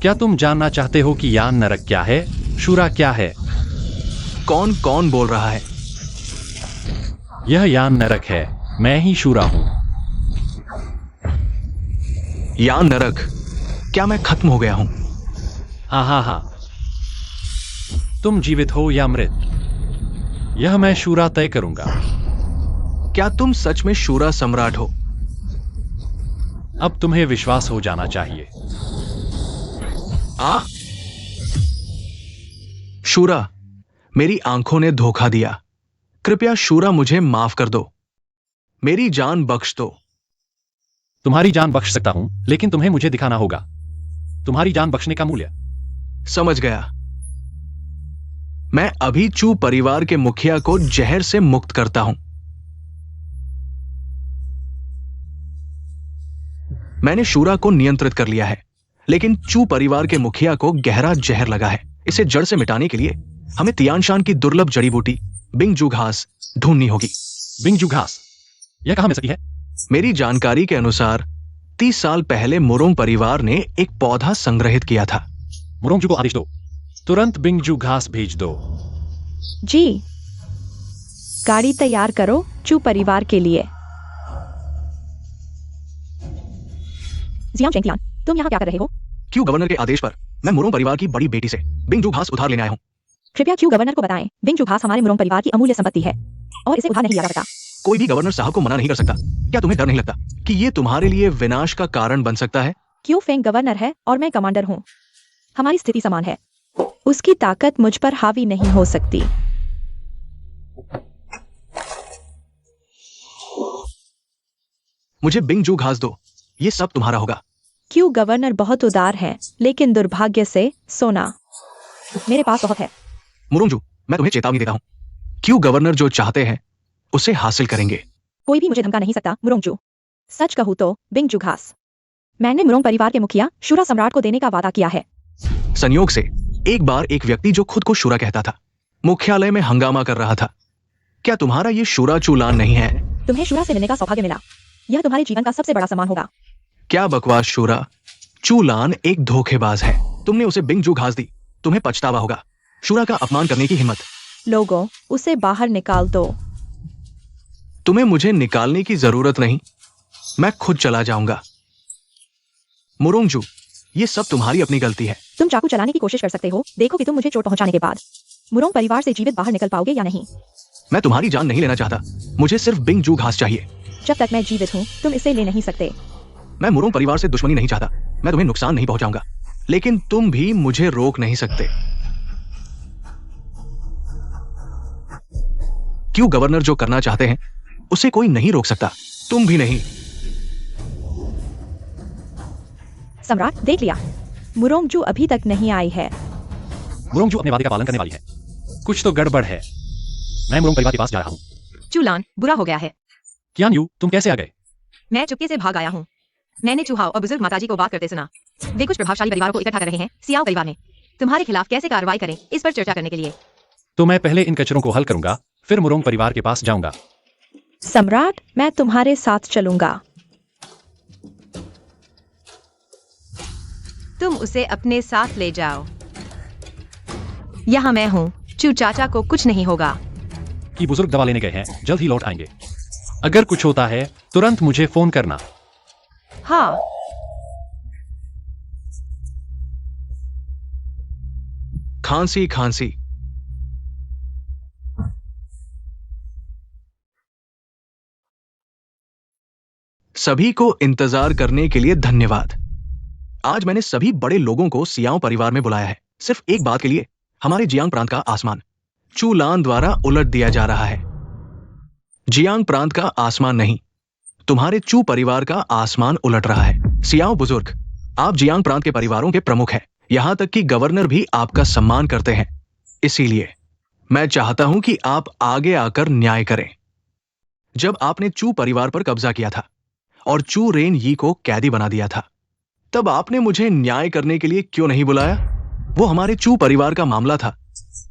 क्या तुम जानना चाहते हो कि यान नरक क्या है? शूरा क्या है? कौन कौन बोल रहा है? यह यान नरक है, मैं ही शूरा हूं। या नरक, क्या मैं खत्म हो गया हूं? आहा, तुम जीवित हो या मृत, यह मैं शूरा तय करूंगा। क्या तुम सच में शूरा सम्राट हो? अब तुम्हें विश्वास हो जाना चाहिए। शूरा, मेरी आंखों ने धोखा दिया। कृपया शूरा मुझे माफ कर दो, मेरी जान बख्श दो। तुम्हारी जान बख्श सकता हूं, लेकिन तुम्हें मुझे दिखाना होगा तुम्हारी जान बख्शने का मूल्य। समझ गया। मैं अभी चू परिवार के मुखिया को जहर से मुक्त करता हूं। मैंने शूरा को नियंत्रित कर लिया है, लेकिन चू परिवार के मुखिया को गहरा जहर लगा है। इसे जड़ से मिटाने के लिए हमें तियानशान की दुर्लभ जड़ी बूटी बिंगजू घास ढूंढनी होगी। बिंगजू घास, यह कहां मिल सकती है? मेरी जानकारी के अनुसार 30 साल पहले मुरोंग परिवार ने एक पौधा संग्रहित किया था। मुरोंगजू को आदेश दो, तुरंत बिंगजू घास भेज दो। जी, गाड़ी तैयार करो चू परिवार के लिए। जियांग चेंगतियान, तुम यहाँ क्या कर रहे हो? क्यों गवर्नर के आदेश पर मैं मुरोंग परिवार की बड़ी बेटी से बिंगजू घास उधार लेने आया हूं। कृपया क्यों गवर्नर को बताएं, बिंगजू घास हमारे मुरोंग परिवार की अमूल्य संपत्ति है और इसे उधार नहीं लिया जा सकता। कोई भी गवर्नर साहब को मना नहीं कर सकता। क्या तुम्हें डर नहीं लगता कि ये तुम्हारे लिए विनाश का कारण बन सकता है? क्यों फेंग गवर्नर है और मैं कमांडर हूँ। हमारी स्थिति समान है, उसकी ताकत मुझ पर हावी नहीं हो सकती। मुझे बिंगजू घास दो, ये सब तुम्हारा होगा। क्यों गवर्नर बहुत उदार है, लेकिन दुर्भाग्य से सोना मेरे पास बहुत है। मुरोंगजू, मैं तुम्हें चेतावनी देता हूं। क्यों गवर्नर जो चाहते हैं उसे हासिल करेंगे। कोई भी मुझे धमका नहीं सकता मुरोंगजू। सच कहूँ तो बिंगजू घास मैंने मुरोंग परिवार के मुखिया शूरा सम्राट को देने का वादा किया है। संयोग से एक बार एक व्यक्ति जो खुद को शूरा कहता था मुख्यालय में हंगामा कर रहा था। क्या तुम्हारा ये शूरा चूलान नहीं है? तुम्हें शूरा से मिलने का सौभाग्य मिला, यह तुम्हारे जीवन का सबसे बड़ा सम्मान होगा। क्या बकवास शूरा, चूलान एक धोखेबाज है। तुमने उसे बिंगजू घास दी, तुम्हें पछतावा होगा। शूरा का अपमान करने की हिम्मत। लोगों, उसे बाहर निकाल दो। तुम्हें मुझे निकालने की जरूरत नहीं, मैं खुद चला जाऊंगा। मुरोंगजू, ये सब तुम्हारी अपनी गलती है। तुम चाकू चलाने की कोशिश कर सकते हो, देखो कि तुम मुझे चोट पहुंचाने के बाद मुरोंग परिवार से जीवित बाहर निकल पाओगे या नहीं। मैं तुम्हारी जान नहीं लेना चाहता, मुझे सिर्फ बिंगजू घास चाहिए। जब तक मैं जीवित हूँ तुम इसे ले नहीं सकते। मैं मुरोंग परिवार से दुश्मनी नहीं चाहता, मैं तुम्हें नुकसान नहीं पहुंचाऊंगा, लेकिन तुम भी मुझे रोक नहीं सकते। क्यों गवर्नर जो करना चाहते हैं उसे कोई नहीं रोक सकता, तुम भी नहीं। सम्राट, देख लिया, मुरोंगजू अभी तक नहीं आई है। मुरोंगजू अपने वादे का पालन करने वाली है। कुछ तो गड़बड़ है। मैं मुरोंग परिवार के पास जा रहा हूँ। चूलान, बुरा हो गया है। कियान यू, तुम कैसे आ गए? मैं चुपके से भाग आया हूँ। मैंने चूहाओं और बुजुर्ग माताजी को बात करते सुना। वे कुछ प्रभावशाली परिवारों को इकट्ठा कर रहे हैं सियाओ परिवार में। तुम्हारे खिलाफ कैसे कार्रवाई करें इस पर चर्चा करने के लिए। तो मैं पहले इन कचरों को हल करूंगा, फिर मुरोंग परिवार के पास जाऊंगा। सम्राट, मैं तुम्हारे साथ चलूंगा। तुम उसे अपने साथ ले जाओ। यहाँ मैं हूँ, चू चाचा को कुछ नहीं होगा। कि बुजुर्ग दवा लेने गए हैं, जल्द ही लौट आएंगे। अगर कुछ होता है तुरंत मुझे फोन करना। हाँ। खांसी खांसी। सभी को इंतजार करने के लिए धन्यवाद। आज मैंने सभी बड़े लोगों को सियाओ परिवार में बुलाया है, सिर्फ एक बात के लिए। हमारे जियांग प्रांत का आसमान चूलान द्वारा उलट दिया जा रहा है। जियांग प्रांत का आसमान नहीं, तुम्हारे चू परिवार का आसमान उलट रहा है। सियाओ बुजुर्ग, आप जियांग प्रांत के परिवारों के प्रमुख हैं, यहां तक कि गवर्नर भी आपका सम्मान करते हैं। इसीलिए मैं चाहता हूं कि आप आगे आकर न्याय करें। जब आपने चू परिवार पर कब्जा किया था और चू रेन यी को कैदी बना दिया था, तब आपने मुझे न्याय करने के लिए क्यों नहीं बुलाया? वो हमारे चू परिवार का मामला था।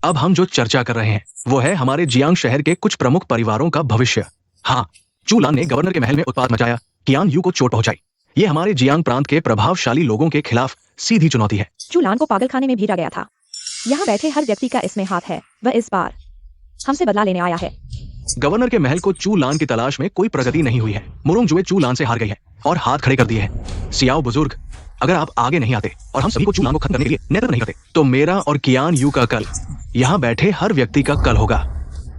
अब हम जो चर्चा कर रहे हैं वो है हमारे जियांग शहर के कुछ प्रमुख परिवारों का भविष्य। हाँ, चूलान ने गवर्नर के महल में उत्पात मचाया, कियान यू को चोट पहुंचाई। ये हमारे जियांग प्रांत के प्रभावशाली लोगों के खिलाफ सीधी चुनौती है। चूलान को पागलखाने में भेजा गया था। यहाँ बैठे हर व्यक्ति का इसमें हाथ है। वह इस बार हमसे बदला लेने आया है। गवर्नर के महल को चू लान की तलाश में कोई प्रगति नहीं हुई है। मुरुंग जुए चू लान से हार गई है और हाथ खड़े कर दिए हैं। सियाओ बुजुर्ग, अगर आप आगे नहीं आते और हम सभी को चू लान को खत्म करने के लिए नेतृत्व नहीं करते, तो मेरा और कियान यू का कल, यहाँ बैठे हर व्यक्ति का कल होगा।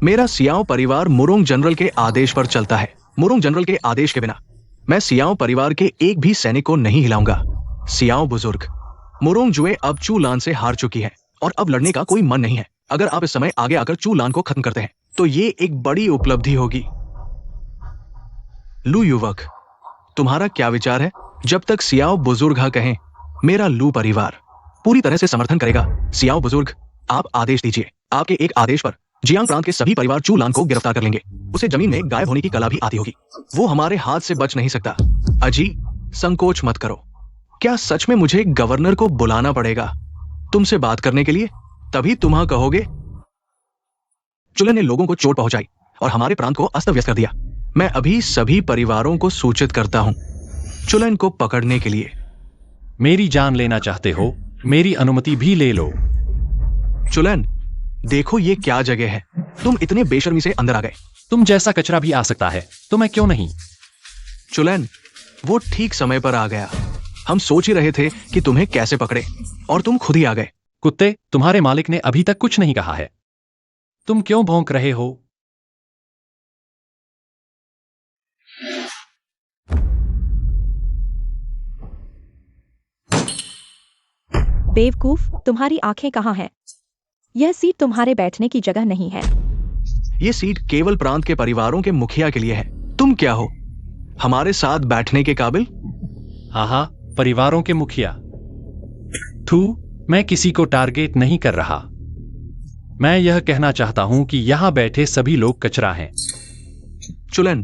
मेरा सियाओ परिवार मुरुंग जनरल के आदेश पर चलता है। मुरुंग जनरल के आदेश के बिना मैं सियाओ परिवार के एक भी सैनिक को नहीं हिलाऊंगा। सियाओ बुजुर्ग, मुरुंग जुए अब चू लान से हार चुकी है और अब लड़ने का कोई मन नहीं है। अगर आप इस समय आगे आकर चू लान को खत्म करते हैं तो ये एक बड़ी उपलब्धि होगी। लू युवक, तुम्हारा क्या विचार है? जब तक सियाओ बुजुर्ग हाँ कहें, मेरा लू परिवार पूरी तरह से समर्थन करेगा। सियाओ बुजुर्ग, आप आदेश दीजिए। आपके एक आदेश पर जियांग प्रांत के सभी परिवार चू लान को गिरफ्तार कर लेंगे। उसे जमीन में गायब होने की कला भी आती होगी। वो हमारे हाथ से बच नहीं सकता। अजी, संकोच मत करो। क्या सच में मुझे गवर्नर को बुलाना पड़ेगा तुमसे बात करने के लिए? तभी तुम हाँ कहोगे? चुलन ने लोगों को चोट पहुंचाई और हमारे प्रांत को अस्त व्यस्त कर दिया। मैं अभी सभी परिवारों को सूचित करता हूं चुलन को पकड़ने के लिए। मेरी जान लेना चाहते हो? मेरी अनुमति भी ले लो। चुलन, देखो ये क्या जगह है। तुम इतने बेशर्मी से अंदर आ गए। तुम जैसा कचरा भी आ सकता है, तो मैं क्यों नहीं? चुलन, वो ठीक समय पर आ गया। हम सोच ही रहे थे कि तुम्हें कैसे पकड़े और तुम खुद ही आ गए। कुत्ते, तुम्हारे मालिक ने अभी तक कुछ नहीं कहा है। तुम क्यों भौंक रहे हो? बेवकूफ, तुम्हारी आंखें कहाँ हैं? यह सीट तुम्हारे बैठने की जगह नहीं है। ये सीट केवल प्रांत के परिवारों के मुखिया के लिए है। तुम क्या हो, हमारे साथ बैठने के काबिल? हाँ, परिवारों के मुखिया। थू, मैं किसी को टारगेट नहीं कर रहा। मैं यह कहना चाहता हूं कि यहां बैठे सभी लोग कचरा हैं। चुलन,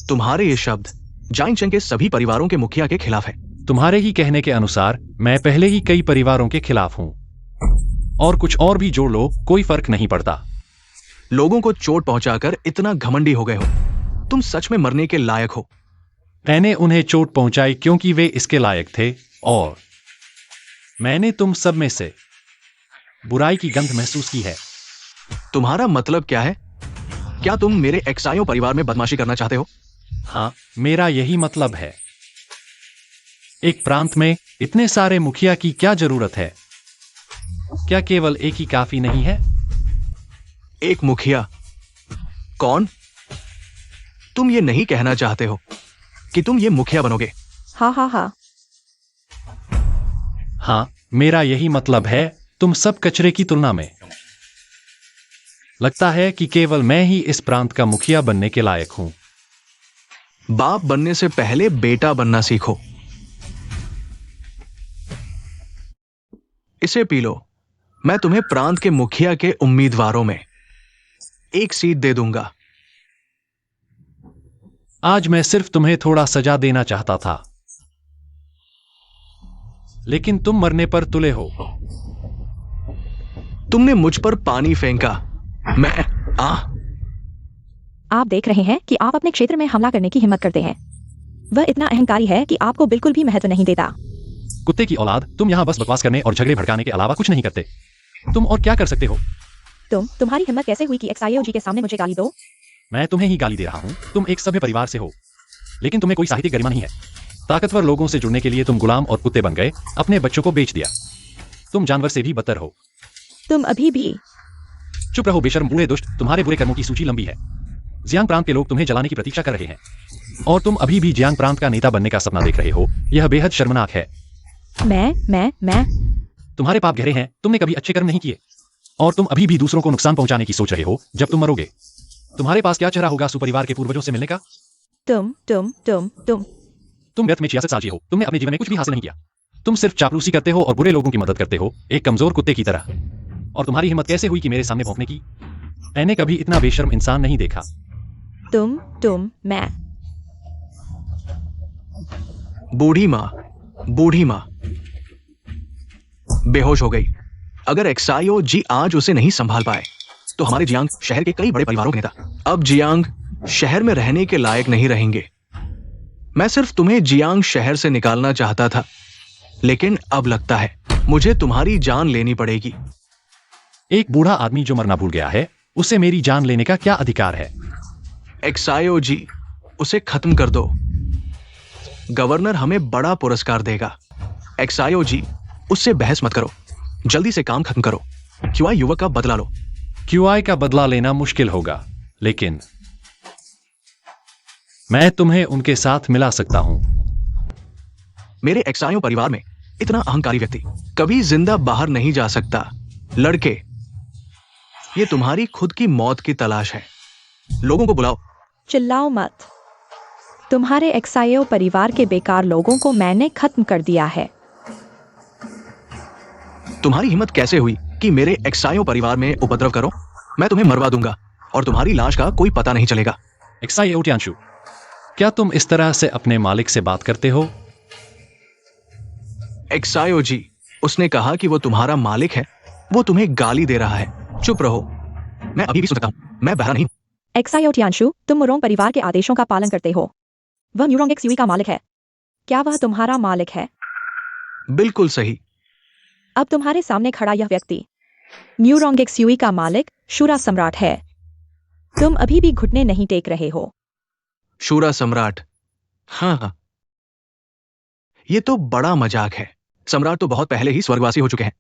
तुम्हारे ये शब्द जाइन चेंग के सभी परिवारों के मुखिया के खिलाफ है। तुम्हारे ही कहने के अनुसार मैं पहले ही कई परिवारों के खिलाफ हूं, और कुछ और भी जोड़ लो, कोई फर्क नहीं पड़ता। लोगों को चोट पहुंचाकर इतना घमंडी हो गए हो। तुम सच में मरने के लायक हो। मैंने उन्हें चोट पहुंचाई क्योंकि वे इसके लायक थे, और मैंने तुम सब में से बुराई की गंध महसूस की है। तुम्हारा मतलब क्या है? क्या तुम मेरे एक्साइयो परिवार में बदमाशी करना चाहते हो? हाँ, मेरा यही मतलब है। एक प्रांत में इतने सारे मुखिया की क्या जरूरत है? क्या केवल एक ही काफी नहीं है? एक मुखिया? कौन? तुम ये नहीं कहना चाहते हो कि तुम ये मुखिया बनोगे? हाँ हाँ हाँ। हाँ, मेरा यही मतलब है, तुम सब कचरे की तुलना में। लगता है कि केवल मैं ही इस प्रांत का मुखिया बनने के लायक हूं। बाप बनने से पहले बेटा बनना सीखो। इसे पी लो। मैं तुम्हें प्रांत के मुखिया के उम्मीदवारों में एक सीट दे दूंगा। आज मैं सिर्फ तुम्हें थोड़ा सजा देना चाहता था, लेकिन तुम मरने पर तुले हो। तुमने मुझ पर पानी फेंका। मैं आप देख रहे हैं कि आप अपने क्षेत्र में हमला करने की हिम्मत करते हैं। वह इतना अहंकारी है कि आपको बिल्कुल भी महत्व नहीं देता। कुत्ते की औलाद, तुम यहां बस बकवास करने और झगड़े भड़काने के अलावा कुछ नहीं करते। तुम और क्या कर सकते हो? तुम्हारी हिम्मत कैसे हुई कि एक्साइयो जी के सामने मुझे गाली दो? मैं तुम्हें ही गाली दे रहा हूं। तुम एक सभ्य परिवार से हो, लेकिन तुम्हें कोई साहित्यिक गरिमा नहीं है। ताकतवर लोगों से जुड़ने के लिए तुम गुलाम और कुत्ते बन गए, अपने बच्चों को बेच दिया। तुम जानवर से भी बदतर हो। तुम अभी भी चुप रहो बेशर्म बूढ़े दुष्ट, तुम्हारे बुरे कर्मों की सूची लंबी है। जियांग प्रांत के लोग तुम्हें जलाने की प्रतीक्षा कर रहे हैं, और तुम अभी भी जियांग प्रांत का नेता बनने का सपना देख रहे हो। यह बेहद शर्मनाक है। मैं तुम्हारे पाप गहरे हैं, तुमने कभी अच्छे कर्म नहीं किए, और तुम अभी भी दूसरों को नुकसान पहुंचाने की सोच रहे हो। जब तुम मरोगे, तुम्हारे पास क्या चेहरा होगा सुपरिवार के पूर्वजों से मिलने का? तुम व्यर्थ में 66 साल जिए हो। तुमने अपने जीवन में कुछ भी हासिल नहीं किया। तुम सिर्फ चापलूसी करते हो और बुरे लोगों की मदद करते हो, एक कमजोर कुत्ते की तरह। और तुम्हारी हिम्मत कैसे हुई कि मेरे सामने भौंकने की? मैंने कभी इतना बेशर्म इंसान नहीं देखा। मैं बूढ़ी माँ बेहोश हो गई। अगर एक्साइयो जी आज उसे नहीं संभाल पाए तो हमारे जियांग शहर के कई बड़े परिवारों के नेता अब जियांग शहर में रहने के लायक नहीं रहेंगे। मैं सिर्फ तुम्हें जियांग शहर से निकालना चाहता था, लेकिन अब लगता है मुझे तुम्हारी जान लेनी पड़ेगी। एक बूढ़ा आदमी जो मरना भूल गया है, उसे मेरी जान लेने का क्या अधिकार है? एक्सायो जी, उसे खत्म कर दो। गवर्नर हमें बड़ा पुरस्कार देगा। एक्सायो जी, उससे बहस मत करो, जल्दी से काम खत्म करो। क्यूआई युवक का बदला लो। क्यूआई का बदला लेना मुश्किल होगा, लेकिन मैं तुम्हें उनके साथ मिला सकता हूं। मेरे एक्सायो परिवार में इतना अहंकारी व्यक्ति कभी जिंदा बाहर नहीं जा सकता। लड़के, ये तुम्हारी खुद की मौत की तलाश है। लोगों को बुलाओ। चिल्लाओ मत। तुम्हारे एक्सायो परिवार के बेकार लोगों को मैंने खत्म कर दिया है। तुम्हारी हिम्मत कैसे हुई कि मेरे एक्सायो परिवार में उपद्रव करो? मैं तुम्हें मरवा दूंगा और तुम्हारी लाश का कोई पता नहीं चलेगा। एक्सायो टियांशु, क्या तुम इस तरह से अपने मालिक से बात करते हो? एक्सायो जी, उसने कहा कि वो तुम्हारा मालिक है। वो तुम्हें गाली दे रहा है। चुप रहो। मैं अभी भी सुन सकता हूं। मैं बहरा नहीं हूं। एक्सायो टियांशु, तुम मुरोंग परिवार के आदेशों का पालन करते हो। वह म्यूरोंग एक्सयूई का मालिक है। क्या वह तुम्हारा मालिक है? बिल्कुल सही। अब तुम्हारे सामने खड़ा यह व्यक्ति म्यूरोंग एक्सयूई का मालिक शूरा सम्राट है। तुम अभी भी घुटने नहीं टेक रहे हो। शूरा सम्राट? हाँ, ये तो बड़ा मजाक है। सम्राट तो बहुत पहले ही स्वर्गवासी हो चुके हैं।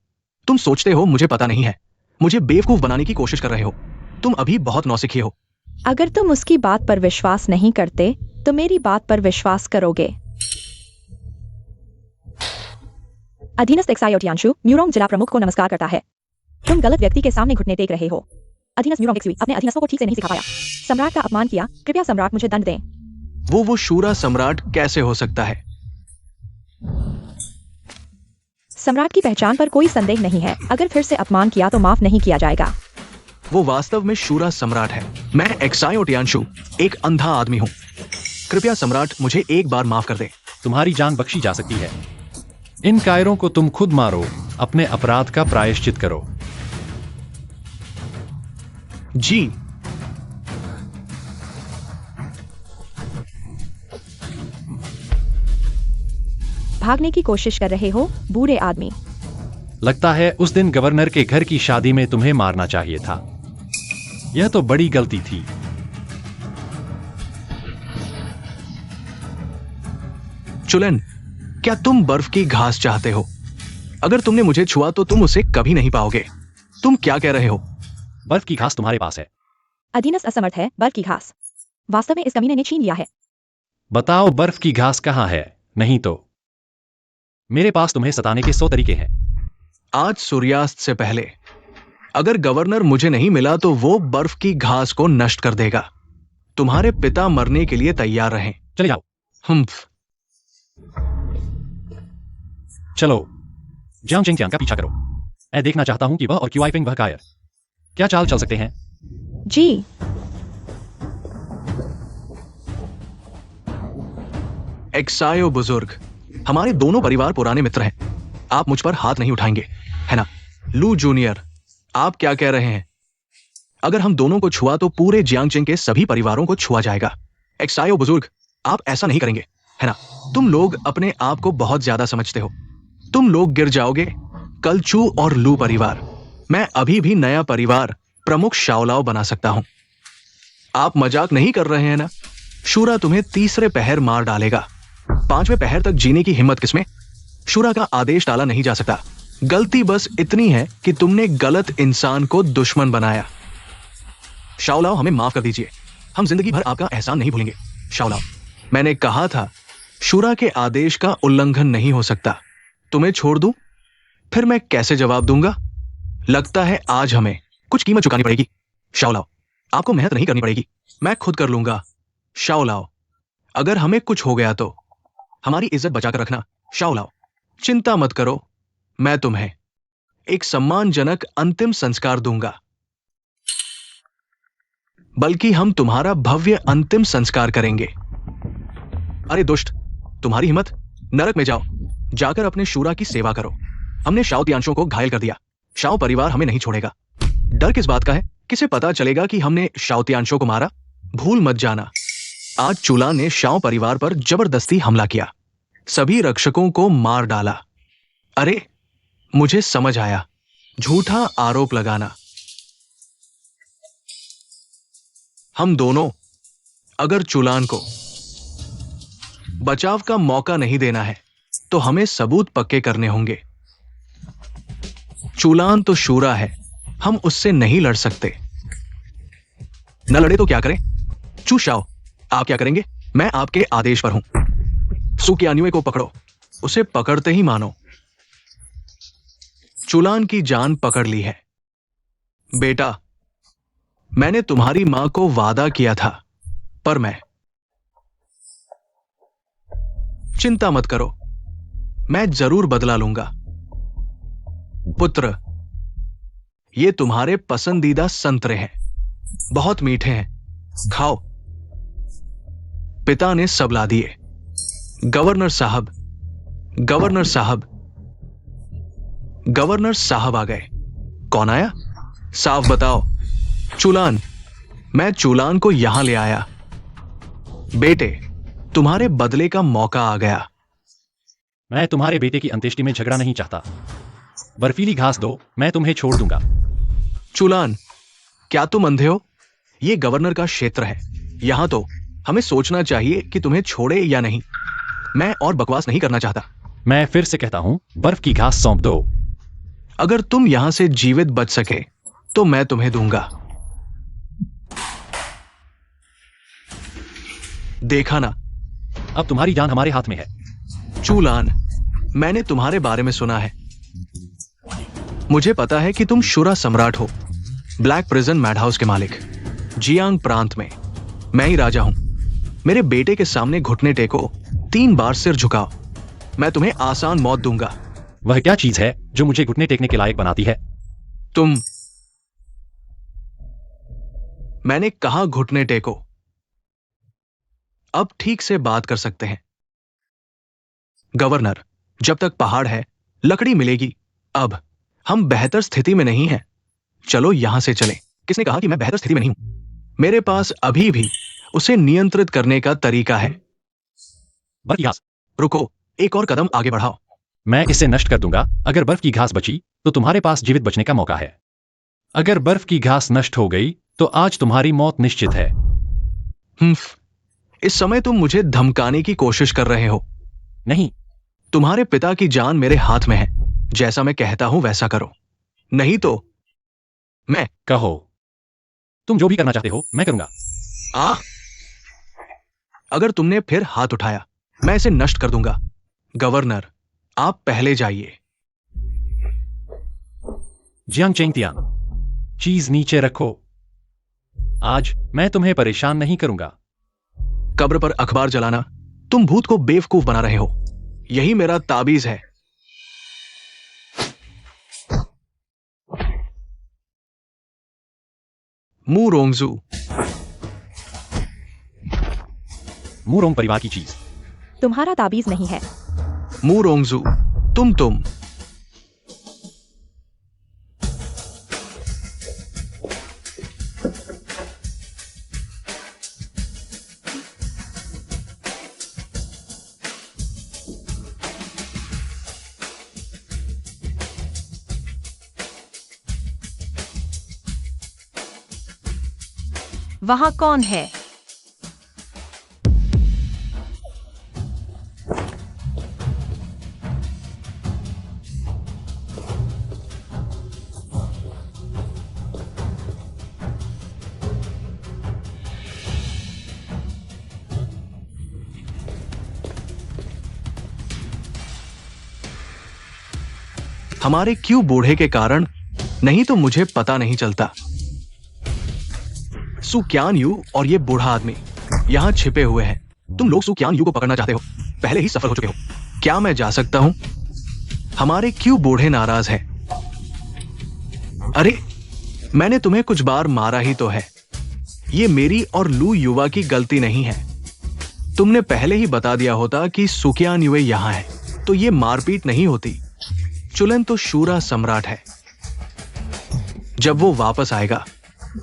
तुम सोचते हो मुझे पता नहीं है। मुझे बेवकूफ बनाने की कोशिश कर रहे हो। तुम अभी बहुत नौसिखिए हो। अगर तुम उसकी बात पर विश्वास नहीं करते तो मेरी बात पर विश्वास करोगे। अधीनस्थ एक्सायो टियांशु म्यूरोंग जिला प्रमुख को नमस्कार करता है। तुम गलत व्यक्ति के सामने घुटने टेक रहे हो। अधीनस्थ म्यूरोंग एक्सयूई अपने अधीनस्थों को ठीक से नहीं सिखा पाया। सम्राट का अपमान किया। कृपया सम्राट मुझे दंड दें। वो शूरा सम्राट कैसे हो सकता है? सम्राट की पहचान पर कोई संदेह नहीं है। अगर फिर से अपमान किया तो माफ नहीं किया जाएगा। वो वास्तव में शूरा सम्राट है। मैं एक्सायो टियांशु एक अंधा आदमी हूं। कृपया सम्राट मुझे एक बार माफ कर दे। तुम्हारी जान बख्शी जा सकती है। इन कायरों को तुम खुद मारो। अपने अपराध का प्रायश्चित करो। जी। भागने की कोशिश कर रहे हो, बूढ़े आदमी। लगता है उस दिन गवर्नर के घर की शादी में तुम्हें मारना चाहिए था। यह तो बड़ी गलती थी। चुलन, क्या तुम बर्फ की घास चाहते हो? अगर तुमने मुझे छुआ तो तुम उसे कभी नहीं पाओगे। तुम क्या कह रहे हो? बर्फ की घास तुम्हारे पास है। अधीनस्थ असमर्थ है। बर्फ की घास वास्तव में इस कमीने ने छीन लिया है। बताओ बर्फ की घास कहाँ है? नहीं तो मेरे पास तुम्हें सताने के 100 तरीके हैं। आज सूर्यास्त से पहले अगर गवर्नर मुझे नहीं मिला तो वो बर्फ की घास को नष्ट कर देगा। तुम्हारे पिता मरने के लिए तैयार रहें। चले जाओ। चलो, जियांग चिंग का पीछा करो। मैं देखना चाहता हूं कि वह और क्यूआई फिंग वह कायर क्या चाल चल सकते हैं। जी। एक्सायो बुजुर्ग, हमारे दोनों परिवार पुराने मित्र हैं। आप मुझ पर हाथ नहीं उठाएंगे, है ना? लू जूनियर, आप क्या कह रहे हैं? अगर हम दोनों को छुआ तो पूरे जियांगचिंग के सभी परिवारों को छुआ जाएगा। एक्सायो बुजुर्ग, आप ऐसा नहीं करेंगे, है ना? तुम लोग अपने आप को बहुत ज्यादा समझते हो। तुम लोग गिर जाओगे। कलचू और लू परिवार। मैं अभी भी नया परिवार प्रमुख शाओलाओ बना सकता हूं। आप मजाक नहीं कर रहे हैं ना? शूरा तुम्हें तीसरे पहर मार डालेगा। 5वें पहर तक जीने की हिम्मत किसमें? शूरा का आदेश टाला नहीं जा सकता। गलती बस इतनी है कि तुमने गलत इंसान को दुश्मन बनाया। शाओलाओ, हमें माफ कर दीजिए। हम जिंदगी भर आपका एहसान नहीं भूलेंगे। शाओलाओ, मैंने कहा था शूरा के आदेश का उल्लंघन नहीं हो सकता। तुम्हें छोड़ दूं? फिर मैं कैसे जवाब दूंगा? लगता है आज हमें कुछ कीमत चुकानी पड़ेगी। शाओलाओ, आपको मेहनत नहीं करनी पड़ेगी। मैं खुद कर लूंगा। शाओलाओ, अगर हमें कुछ हो गया तो हमारी इज्जत बचाकर रखना। शाओलाओ, चिंता मत करो। मैं तुम्हें एक सम्मानजनक अंतिम संस्कार दूंगा। बल्कि हम तुम्हारा भव्य अंतिम संस्कार करेंगे। अरे दुष्ट, तुम्हारी हिम्मत! नरक में जाओ। जाकर अपने शूरा की सेवा करो। हमने शाओ तियानशो को घायल कर दिया। शाओ परिवार हमें नहीं छोड़ेगा। डर किस बात का है? किसे पता चलेगा कि हमने शाओ तियानशो को मारा? भूल मत जाना, आज चूला ने शाओ परिवार पर जबरदस्ती हमला किया। सभी रक्षकों को मार डाला। अरे, मुझे समझ आया। झूठा आरोप लगाना। हम दोनों अगर चुलान को बचाव का मौका नहीं देना है तो हमें सबूत पक्के करने होंगे। चुलान तो शूरा है, हम उससे नहीं लड़ सकते। न लड़े तो क्या करें? चूशाओ, आप क्या करेंगे? मैं आपके आदेश पर हूं। सुकियान्युए को पकड़ो, उसे पकड़ते ही मानो। चुलान की जान पकड़ ली है। बेटा, मैंने तुम्हारी मां को वादा किया था, पर मैं चिंता मत करो, मैं जरूर बदला लूंगा। पुत्र, ये तुम्हारे पसंदीदा संतरे हैं, बहुत मीठे हैं, खाओ। पिता ने सब ला दिए। गवर्नर साहब, गवर्नर साहब, गवर्नर साहब आ गए। कौन आया? साफ बताओ। चुलान, मैं चुलान को यहां ले आया। बेटे, तुम्हारे बदले का मौका आ गया। मैं तुम्हारे बेटे की अंत्येष्टि में झगड़ा नहीं चाहता। बर्फीली घास दो, मैं तुम्हें छोड़ दूंगा। चुलान, क्या तुम अंधे हो? यह गवर्नर का क्षेत्र है, यहां तो हमें सोचना चाहिए कि तुम्हें छोड़े या नहीं। मैं और बकवास नहीं करना चाहता। मैं फिर से कहता हूं, बर्फ की घास सौंप दो। अगर तुम यहां से जीवित बच सके तो मैं तुम्हें दूंगा। देखा ना, अब तुम्हारी जान हमारे हाथ में है। चूलान, मैंने तुम्हारे बारे में सुना है। मुझे पता है कि तुम शुरा सम्राट हो, ब्लैक प्रिजन मैडहाउस के मालिक। जियांग प्रांत में मैं ही राजा हूं। मेरे बेटे के सामने घुटने टेको, 3 बार सिर झुकाओ, मैं तुम्हें आसान मौत दूंगा। वह क्या चीज है जो मुझे घुटने टेकने के लायक बनाती है? तुम, मैंने कहा घुटने टेको। अब ठीक से बात कर सकते हैं। गवर्नर, जब तक पहाड़ है लकड़ी मिलेगी। अब हम बेहतर स्थिति में नहीं हैं। चलो यहां से चलें। किसने कहा कि मैं बेहतर स्थिति में नहीं हूं? मेरे पास अभी भी उसे नियंत्रित करने का तरीका है। बर्फ की घास। रुको, एक और कदम आगे बढ़ाओ। मैं इसे नष्ट कर दूंगा। अगर बर्फ की घास बची तो तुम्हारे पास जीवित बचने का मौका है। अगर बर्फ की घास नष्ट हो गई तो आज तुम्हारी मौत निश्चित है। इस समय तुम मुझे धमकाने की कोशिश कर रहे हो। नहीं, तुम्हारे पिता की जान मेरे हाथ में है। जैसा मैं कहता हूं वैसा करो, नहीं तो मैं। कहो, तुम जो भी करना चाहते हो मैं करूंगा। अगर तुमने फिर हाथ उठाया मैं इसे नष्ट कर दूंगा। गवर्नर, आप पहले जाइए। जियांग चेंगतियान, चीज नीचे रखो। आज मैं तुम्हें परेशान नहीं करूंगा। कब्र पर अखबार जलाना, तुम भूत को बेवकूफ बना रहे हो। यही मेरा ताबीज है। मू रोंगजू, मूरोंग परिवार की चीज। तुम्हारा ताबीज नहीं है। मू रोंगजू, तुम वहां कौन है? हमारे क्यों बूढ़े के कारण, नहीं तो मुझे पता नहीं चलता। सुक्यान यू और ये बूढ़ा आदमी यहां छिपे हुए हैं। तुम लोग सुक्यान यू को पकड़ना चाहते हो, पहले ही सफल हो चुके हो। क्या मैं जा सकता हूं? हमारे क्यों बूढ़े नाराज हैं? अरे, मैंने तुम्हें कुछ बार मारा ही तो है। ये मेरी और लू युवा की गलती नहीं है। तुमने पहले ही बता दिया होता कि सुक्यान युए यहां है तो ये मारपीट नहीं होती। चुलन तो शूरा सम्राट है। जब वो वापस आएगा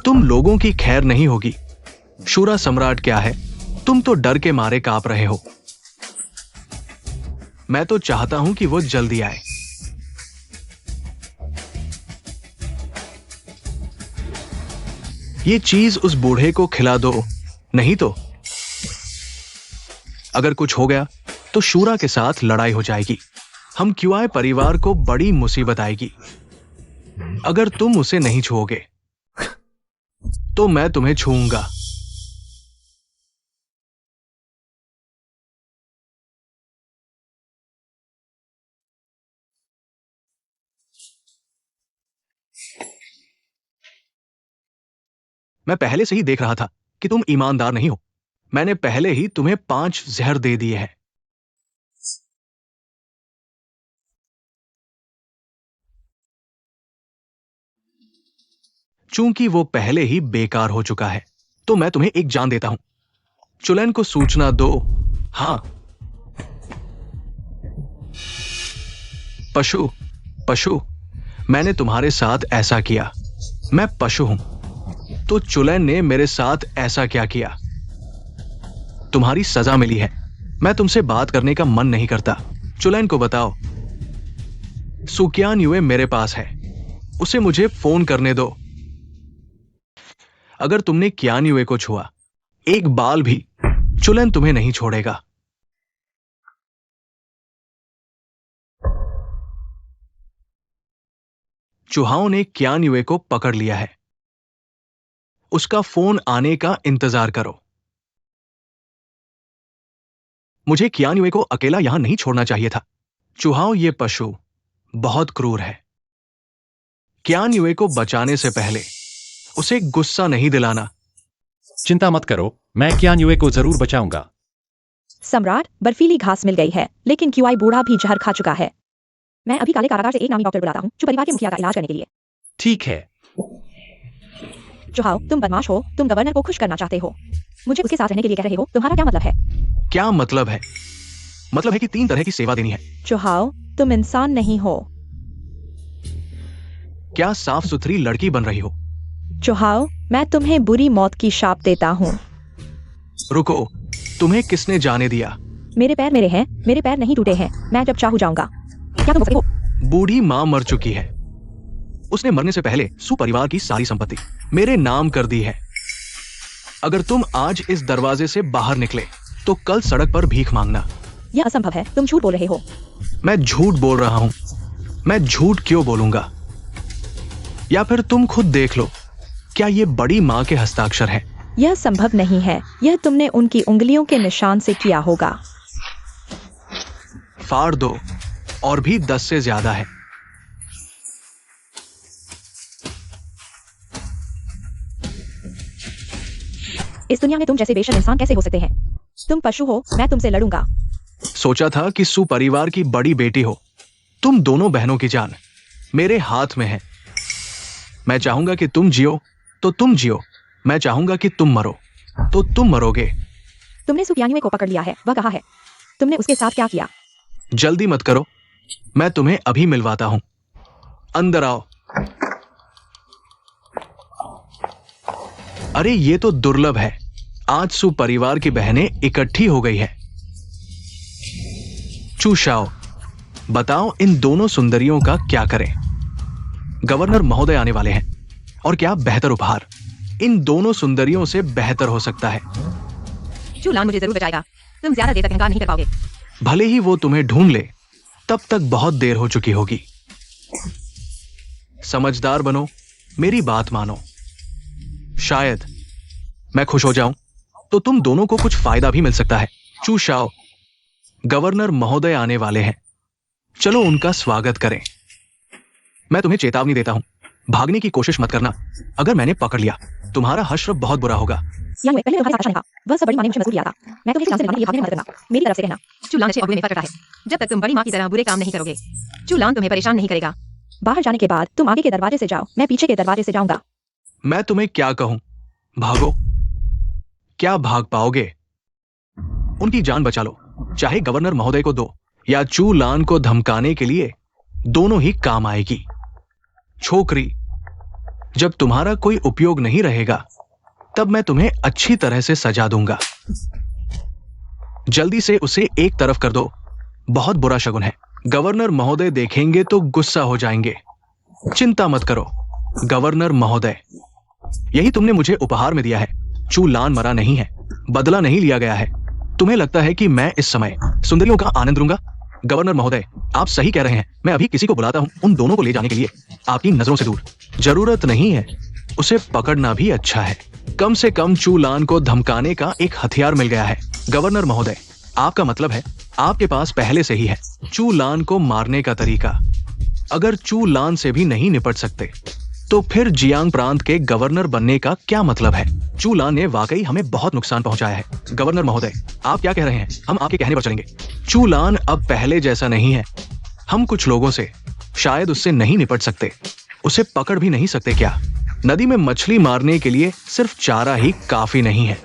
तुम लोगों की खैर नहीं होगी। शूरा सम्राट क्या है, तुम तो डर के मारे कांप रहे हो। मैं तो चाहता हूं कि वो जल्दी आए। ये चीज उस बूढ़े को खिला दो, नहीं तो अगर कुछ हो गया तो शूरा के साथ लड़ाई हो जाएगी। हम क्यूआई परिवार को बड़ी मुसीबत आएगी। अगर तुम उसे नहीं छुओगे तो मैं तुम्हें छूऊंगा। मैं पहले से ही देख रहा था कि तुम ईमानदार नहीं हो। मैंने पहले ही तुम्हें 5 जहर दे दिए हैं। चूंकि वो पहले ही बेकार हो चुका है तो मैं तुम्हें एक जान देता हूं। चुलैन को सूचना दो। हां, पशु पशु, मैंने तुम्हारे साथ ऐसा किया। मैं पशु हूं तो चुलैन ने मेरे साथ ऐसा क्या किया? तुम्हारी सजा मिली है। मैं तुमसे बात करने का मन नहीं करता। चुलैन को बताओ सुकियान युए मेरे पास है, उसे मुझे फोन करने दो। अगर तुमने कियान युए को छुआ एक बाल भी, चुलैन तुम्हें नहीं छोड़ेगा। चूहाओं ने कियान युए को पकड़ लिया है। उसका फोन आने का इंतजार करो। मुझे कियान युए को अकेला यहां नहीं छोड़ना चाहिए था। चूहाओं, ये पशु बहुत क्रूर है। कियान युए को बचाने से पहले उसे गुस्सा नहीं दिलाना। चिंता मत करो, मैं कियान युए को जरूर बचाऊंगा। सम्राट, बर्फीली घास मिल गई है, लेकिन क्यूआई बूढ़ा भी जहर खा चुका है। मैं अभी काले कारागार से एक नामी डॉक्टर बुलाता हूँ जो परिवार के मुखिया का इलाज करने के लिए। ठीक है। चुहाओ, तुम बदमाश हो। तुम गवर्नर को खुश करना चाहते हो। मुझे उसके साथ रहने के लिए कह रहे हो। तुम्हारा क्या मतलब है? क्या मतलब है? मतलब है कि 3 तरह की सेवा देनी है। चुहाओ, तुम इंसान नहीं हो। क्या साफ सुथरी लड़की बन रही हो? चुहाओ, मैं तुम्हें बुरी मौत की शाप देता हूँ। रुको, तुम्हें किसने जाने दिया? मेरे पैर मेरे हैं, मेरे पैर नहीं टूटे हैं। मैं जब चाहूँ जाऊंगा। क्या तुम हो? बूढ़ी मां मर चुकी है। उसने मरने से पहले सुपरिवार की सारी संपत्ति मेरे नाम कर दी है। अगर तुम आज इस दरवाजे से बाहर निकले तो कल सड़क पर भीख मांगना। यह असंभव है। तुम झूठ बोल रहे हो। मैं झूठ बोल रहा हूं। मैं झूठ क्यों बोलूंगा? या फिर तुम खुद देख लो, क्या ये बड़ी मां के हस्ताक्षर हैं? यह संभव नहीं है। यह तुमने उनकी उंगलियों के निशान से किया होगा। फाड़ दो, और भी 10 से ज्यादा है। इस दुनिया में तुम जैसे बेशर्म इंसान कैसे हो सकते हैं? तुम पशु हो। मैं तुमसे लड़ूंगा। सोचा था कि सुपरिवार की बड़ी बेटी हो। तुम दोनों बहनों की जान मेरे हाथ में है। मैं चाहूंगा कि तुम जियो तो तुम जियो, मैं चाहूंगा कि तुम मरो तो तुम मरोगे। तुमने सुकियान को पकड़ लिया है। वह कहाँ है? तुमने उसके साथ क्या किया? जल्दी मत करो, मैं तुम्हें अभी मिलवाता हूं। अंदर आओ। अरे ये तो दुर्लभ है। आज सुपरिवार की बहनें इकट्ठी हो गई है। चूशाओ, बताओ इन दोनों सुंदरियों का क्या करें? गवर्नर महोदय आने वाले हैं, और क्या बेहतर उपहार इन दोनों सुंदरियों से बेहतर हो सकता है? चूलान मुझे जरूर बचाएगा। तुम ज्यादा देर तक इंकार नहीं कर पाओगे। भले ही वो तुम्हें ढूंढ ले, तब तक बहुत देर हो चुकी होगी। समझदार बनो, मेरी बात मानो। शायद मैं खुश हो जाऊं तो तुम दोनों को कुछ फायदा भी मिल सकता है। चूशाओ, गवर्नर महोदय आने वाले हैं, चलो उनका स्वागत करें। मैं तुम्हें चेतावनी देता हूं, भागने की कोशिश मत करना। अगर मैंने पकड़ लिया, तुम्हारा हश्र बहुत बुरा होगा। पहले तुम्हारे साथ अच्छा नहीं था। वह सब बड़ी माँ ने मुझे मजबूर किया था। मैं तुम्हें खिलाने के लिए भागने मत करना। मेरी तरफ से कहना। चूलान अच्छे और बुरे में फर्क रखता है। जब तक तुम बड़ी माँ की तरह बुरे काम नहीं करोगे, चूलान तुम्हें परेशान नहीं करेगा। बाहर जाने के बाद तुम आगे के दरवाजे से जाओ, मैं पीछे के दरवाजे से जाऊंगा। मैं तुम्हें क्या कहूं? भागो। क्या भाग पाओगे? उनकी जान बचा लो, चाहे गवर्नर महोदय को दो या चू लान को धमकाने के लिए, दोनों ही काम आएगी। छोकरी, जब तुम्हारा कोई उपयोग नहीं रहेगा तब मैं तुम्हें अच्छी तरह से सजा दूंगा। जल्दी से उसे एक तरफ कर दो, बहुत बुरा शगुन है। गवर्नर महोदय देखेंगे तो गुस्सा हो जाएंगे। चिंता मत करो गवर्नर महोदय, यही तुमने मुझे उपहार में दिया है। चू लान मरा नहीं है, बदला नहीं लिया गया है। तुम्हें लगता है कि मैं इस समय सुंदरियों का आनंद लूंगा? गवर्नर महोदय, आप सही कह रहे हैं। मैं अभी किसी को बुलाता हूँ उन दोनों को ले जाने के लिए, आपकी नजरों से दूर। जरूरत नहीं है, उसे पकड़ना भी अच्छा है। कम से कम चू लान को धमकाने का एक हथियार मिल गया है। गवर्नर महोदय, आपका मतलब है आपके पास पहले से ही है चू लान को मारने का तरीका। अगर चू लान से भी नहीं निपट सकते तो फिर जियांग प्रांत के गवर्नर बनने का क्या मतलब है? चू लान ने वाकई हमें बहुत नुकसान पहुंचाया है। गवर्नर महोदय, आप क्या कह रहे हैं? हम आपके कहने पर चलेंगे। चू लान अब पहले जैसा नहीं है। हम कुछ लोगों से शायद उससे नहीं निपट सकते, उसे पकड़ भी नहीं सकते क्या? नदी में मछली मारने के लिए सिर्फ चारा ही काफी नहीं है,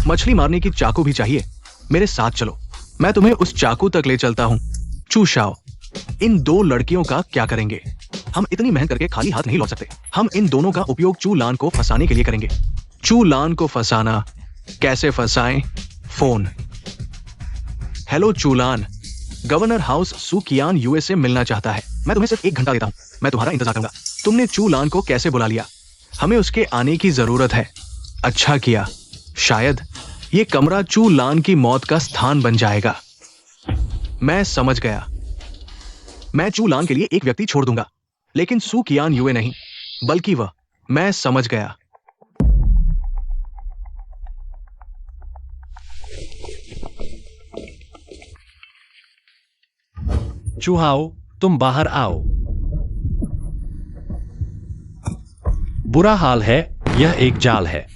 मछली मारने की चाकू भी चाहिए। मेरे साथ चलो, मैं तुम्हें उस चाकू तक ले चलता हूँ। चू शाओ, इन दो लड़कियों का क्या करेंगे? हम इतनी मेहनत करके खाली हाथ नहीं लौट सकते। हम इन दोनों का उपयोग चू लान को फंसाने के लिए करेंगे। चू लान को फंसाना, कैसे फंसाएं? फोन। हेलो चू लान, गवर्नर हाउस सू कियान यूएसए मिलना चाहता है। मैं तुम्हें सिर्फ 1 घंटा देता हूँ, मैं तुम्हारा इंतजार करूंगा। तुमने चू लान को कैसे बुला लिया? हमें उसके आने की जरूरत है। अच्छा किया, शायद ये कमरा चू लान की मौत का स्थान बन जाएगा। मैं समझ गया। मैं चू लान के लिए एक व्यक्ति छोड़ दूंगा, लेकिन सू कियान यूए नहीं, बल्कि वह। मैं समझ गया। चूहाओ, तुम बाहर आओ। बुरा हाल है, यह एक जाल है।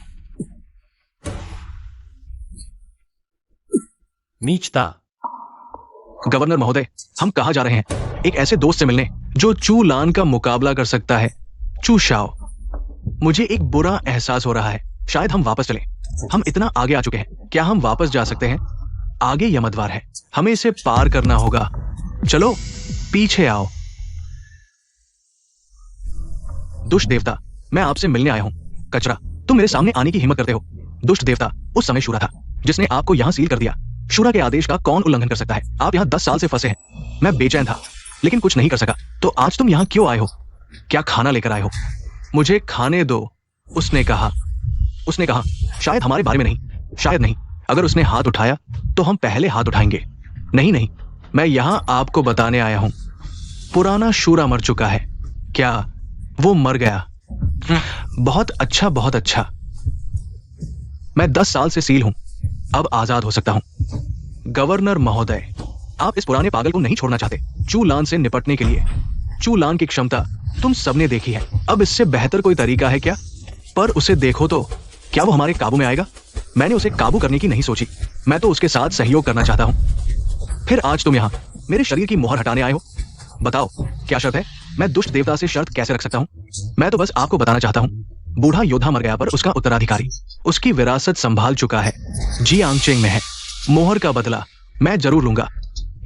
नीचता। गवर्नर महोदय, हम कहां जा रहे हैं? एक ऐसे दोस्त से मिलने जो चू लान का मुकाबला कर सकता है। चू शाओ, मुझे एक बुरा एहसास हो रहा है। शायद हम वापस चलें। हम इतना आगे आ चुके हैं, क्या हम वापस जा सकते हैं? आगे यमद्वार है, हमें इसे पार करना होगा। चलो पीछे आओ। दुष्ट देवता, मैं आपसे मिलने आया हूं। कचरा, तुम मेरे सामने आने की हिम्मत करते हो। दुष्ट देवता उस समय शूरा था जिसने आपको यहां सील कर दिया। शूरा के आदेश का कौन उल्लंघन कर सकता है? आप यहां 10 साल से फंसे हैं। मैं बेचैन था लेकिन कुछ नहीं कर सका, तो आज तुम यहां क्यों आए हो? क्या खाना लेकर आए हो? मुझे खाने दो, उसने कहा। शायद हमारे बारे में नहीं, शायद नहीं। अगर उसने हाथ उठाया तो हम पहले हाथ उठाएंगे। नहीं, मैं यहां आपको बताने आया हूं, पुराना शूरा मर चुका है। क्या वो मर गया? बहुत अच्छा, बहुत अच्छा। मैं 10 साल से सील हूं, अब आजाद हो सकता हूं। गवर्नर महोदय, आप इस पुराने पागल को नहीं छोड़ना चाहते चू लान से निपटने के लिए। चू लान की क्षमता तुम सबने देखी है, अब इससे बेहतर कोई तरीका है क्या? पर उसे देखो तो, क्या वो हमारे काबू में आएगा? मैंने उसे काबू करने की नहीं सोची, मैं तो उसके साथ सहयोग करना चाहता हूं। फिर आज तुम यहां मेरे शरीर की मोहर हटाने आए हो। बताओ क्या शर्त है? मैं दुष्ट देवता से शर्त कैसे रख सकता हूं? मैं तो बस आपको बताना चाहता हूं, बूढ़ा योद्धा मर गया पर उसका उत्तराधिकारी उसकी विरासत संभाल चुका है। जियांगचेंग में है। मोहर का बदला मैं जरूर लूंगा।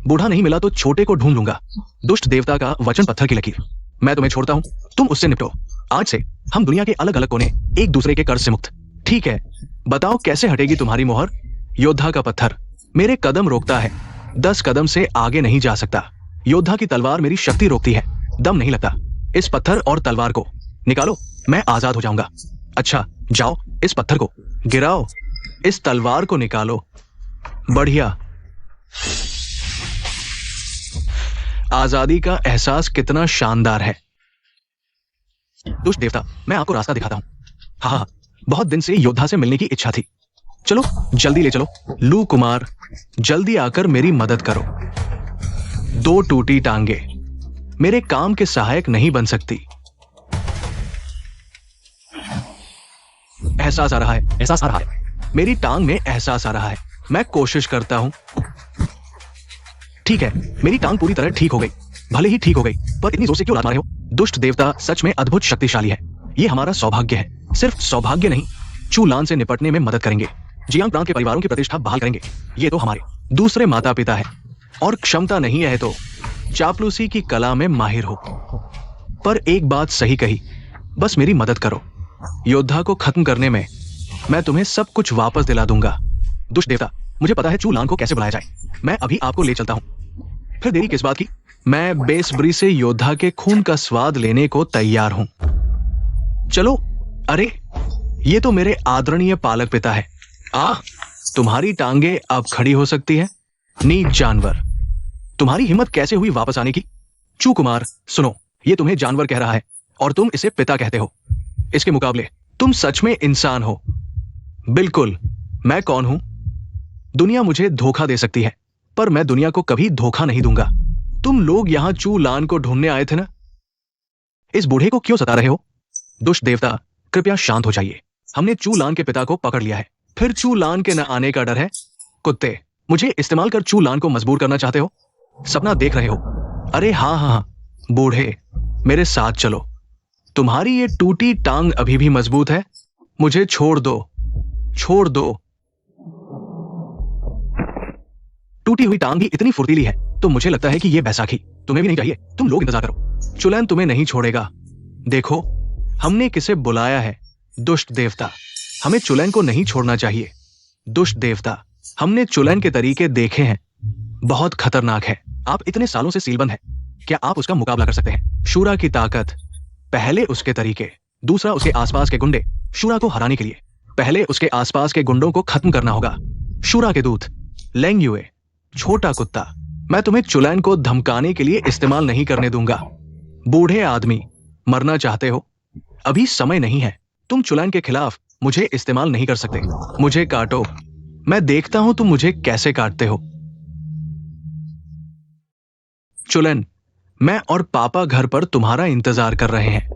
बूढ़ा नहीं मिला तो छोटे को ढूंढ लूंगा। दुष्ट देवता का वचन पत्थर की लकीर। मैं तुम्हें छोड़ता हूं, तुम उससे निपटो। आज से हम दुनिया के अलग अलग कोने, एक दूसरे के कर्ज से मुक्त। ठीक है, बताओ कैसे हटेगी तुम्हारी मोहर? योद्धा का पत्थर मेरे कदम रोकता है, 10 कदम से आगे नहीं जा सकता। योद्धा की तलवार मेरी शक्ति रोकती है, दम नहीं लगता। इस पत्थर और तलवार को निकालो, मैं आजाद हो जाऊंगा। अच्छा, जाओ इस पत्थर को गिराओ, इस तलवार को निकालो। बढ़िया। आजादी का एहसास कितना शानदार है। दुष्ट देवता, मैं आपको रास्ता दिखाता हूं। हाँ, बहुत दिन से योद्धा से मिलने की इच्छा थी। चलो जल्दी ले चलो। लू कुमार, जल्दी आकर मेरी मदद करो। 2 टूटी टांगे मेरे काम के सहायक नहीं बन सकती। एहसास आ रहा है, मेरी टांग में एहसास आ रहा है। मैं कोशिश करता हूं। ठीक है, मेरी टांग पूरी तरह ठीक हो गई। भले ही ठीक हो गई, पर इतनी जोर से क्यों लात मारे हो? दुष्ट देवता सच में अद्भुत शक्तिशाली है। ये हमारा सौभाग्य है। सिर्फ सौभाग्य नहीं, चू लान से निपटने में मदद करेंगे, जियांग प्रांत के परिवारों की प्रतिष्ठा बहाल करेंगे। ये तो हमारे दूसरे माता पिता है, और क्षमता नहीं है तो चापलूसी की कला में माहिर हो। पर एक बात सही कही, बस मेरी मदद करो। योद्धा को खत्म करने में मैं तुम्हें सब कुछ वापस दिला दूंगा। दुष्ट देवता, मुझे पता है चू लान को कैसे बुलाया जाए। मैं अभी आपको ले चलता हूं। फिर देरी किस बात की? मैं बेसब्री से योद्धा के खून का स्वाद लेने को तैयार हूं। चलो। अरे, ये तो मेरे आदरणीय पालक पिता है। तुम्हारी टांगे अब खड़ी हो सकती है। नीच जानवर, तुम्हारी हिम्मत कैसे हुई वापस आने की? चू कुमार, सुनो, ये तुम्हें जानवर कह रहा है और तुम इसे पिता कहते हो। इसके मुकाबले तुम सच में इंसान हो। बिल्कुल, मैं कौन हूं? दुनिया मुझे धोखा दे सकती है, पर मैं दुनिया को कभी धोखा नहीं दूंगा। तुम लोग यहां चू लान को ढूंढने आए थे ना? इस बूढ़े को क्यों सता रहे हो? दुष्ट देवता, कृपया शांत हो जाइए। हमने चू लान के पिता को पकड़ लिया है। फिर चू लान के न आने का डर है? कुत्ते, मुझे इस्तेमाल कर चू लान को मजबूर करना चाहते हो? सपना देख रहे हो? अरे हाँ हाँ हाँ, बूढ़े, मेरे साथ चलो। तुम्हारी ये टूटी टांग अभी भी मजबूत है। मुझे छोड़ दो, छोड़ दो। टूटी हुई टांग भी इतनी फुर्तीली है तो मुझे लगता है कि ये बैसाखी तुम्हें भी नहीं चाहिए। तुम लोग इंतजार करो, चुलैन तुम्हें नहीं छोड़ेगा। देखो, हमने किसे बुलाया है? दुष्ट देवता। हमें चुलैन को नहीं छोड़ना चाहिए। दुष्ट देवता, हमने चुलैन के तरीके देखे हैं, बहुत खतरनाक है। आप इतने सालों से सीलबंद हैं, क्या आप उसका मुकाबला कर सकते हैं? शूरा की ताकत, पहले उसके तरीके, दूसरा उसके आसपास के गुंडे। शूरा को हराने के लिए पहले उसके आसपास के गुंडों को खत्म करना होगा। शूरा के दूत लेंग युए, छोटा कुत्ता, मैं तुम्हें चुलैन को धमकाने के लिए इस्तेमाल नहीं करने दूंगा। बूढ़े आदमी, मरना चाहते हो? अभी समय नहीं है। तुम चुलैन के खिलाफ मुझे इस्तेमाल नहीं कर सकते। मुझे काटो, मैं देखता हूं तुम मुझे कैसे काटते हो। चुलैन, मैं और पापा घर पर तुम्हारा इंतजार कर रहे हैं।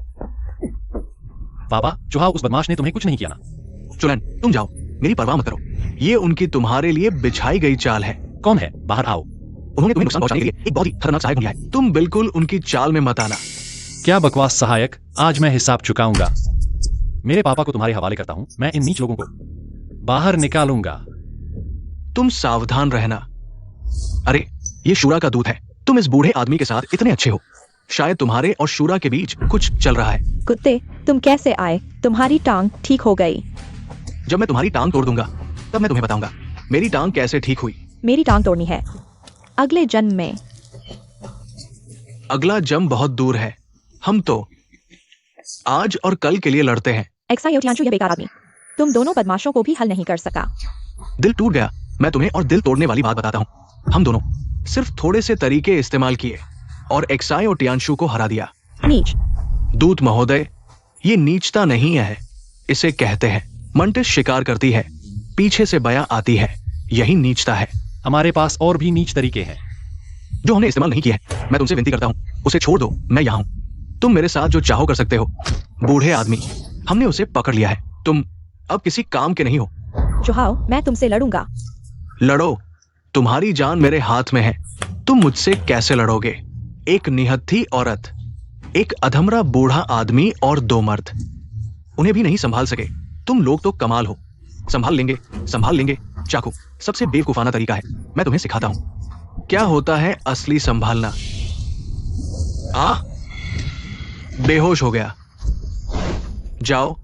पापा, चूहा उस बदमाश ने तुम्हें कुछ नहीं किया ना? चुलैन, तुम जाओ, मेरी परवाह मत करो। ये उनकी तुम्हारे लिए बिछाई गई चाल है। कौन है? बाहर आओ। उन्होंने तुम्हें नुकसान पहुंचाने के लिए एक बहुत ही खतरनाक सहायक ढूंढा है। तुम बिल्कुल उनकी चाल में मत आना। क्या बकवास सहायक, आज मैं हिसाब चुकाऊंगा। मेरे पापा को तुम्हारे हवाले करता हूं। मैं इन नीच लोगों को बाहर निकालूंगा। तुम सावधान रहना। अरे, ये शूरा का दूत है। तुम इस बूढ़े आदमी के साथ इतने अच्छे हो। शायद तुम्हारे और शूरा के बीच कुछ चल रहा है। कुत्ते, तुम कैसे आए? तुम्हारी टांग ठीक हो गई। जब मैं तुम्हारी टांग तोड़ दूंगा तब मैं तुम्हें बताऊंगा मेरी टांग कैसे ठीक हुई। मेरी टांग तोड़नी है अगले जन्म में। अगला जन्म बहुत दूर है। हम तो आज और कल के लिए लड़ते हैं। एक्साई ओटियांशु, यह बेकार आदमी तुम दोनों बदमाशों को भी हल नहीं कर सका। दिल टूट गया। मैं तुम्हें और दिल तोड़ने वाली बात बताता हूँ। हम दोनों सिर्फ थोड़े से तरीके इस्तेमाल किए और एक्साई ओटियांशु को हरा दिया। नीच दूत महोदय, ये नीचता नहीं है, इसे कहते हैं मंटिस शिकार करती है, पीछे से बया आती है, यही नीचता है। हमारे पास और भी नीच तरीके हैं जो हमने इस्तेमाल नहीं किए हैं। मैं तुमसे विनती करता हूँ, उसे छोड़ दो। मैं यहाँ हूँ, तुम मेरे साथ जो चाहो कर सकते हो। बूढ़े आदमी, हमने उसे पकड़ लिया है। तुम अब किसी काम के नहीं हो। चुहाओ, मैं तुमसे लड़ूंगा। लड़ो, तुम्हारी जान मेरे हाथ में है। तुम मुझसे कैसे लड़ोगे? एक निहत्थी औरत, एक अधमरा बूढ़ा आदमी और दो मर्द, उन्हें भी नहीं संभाल सके। तुम लोग तो कमाल हो। संभाल लेंगे, संभाल लेंगे। चाकू सबसे बेवकूफाना तरीका है। मैं तुम्हें सिखाता हूं क्या होता है असली संभालना। बेहोश हो गया। जाओ,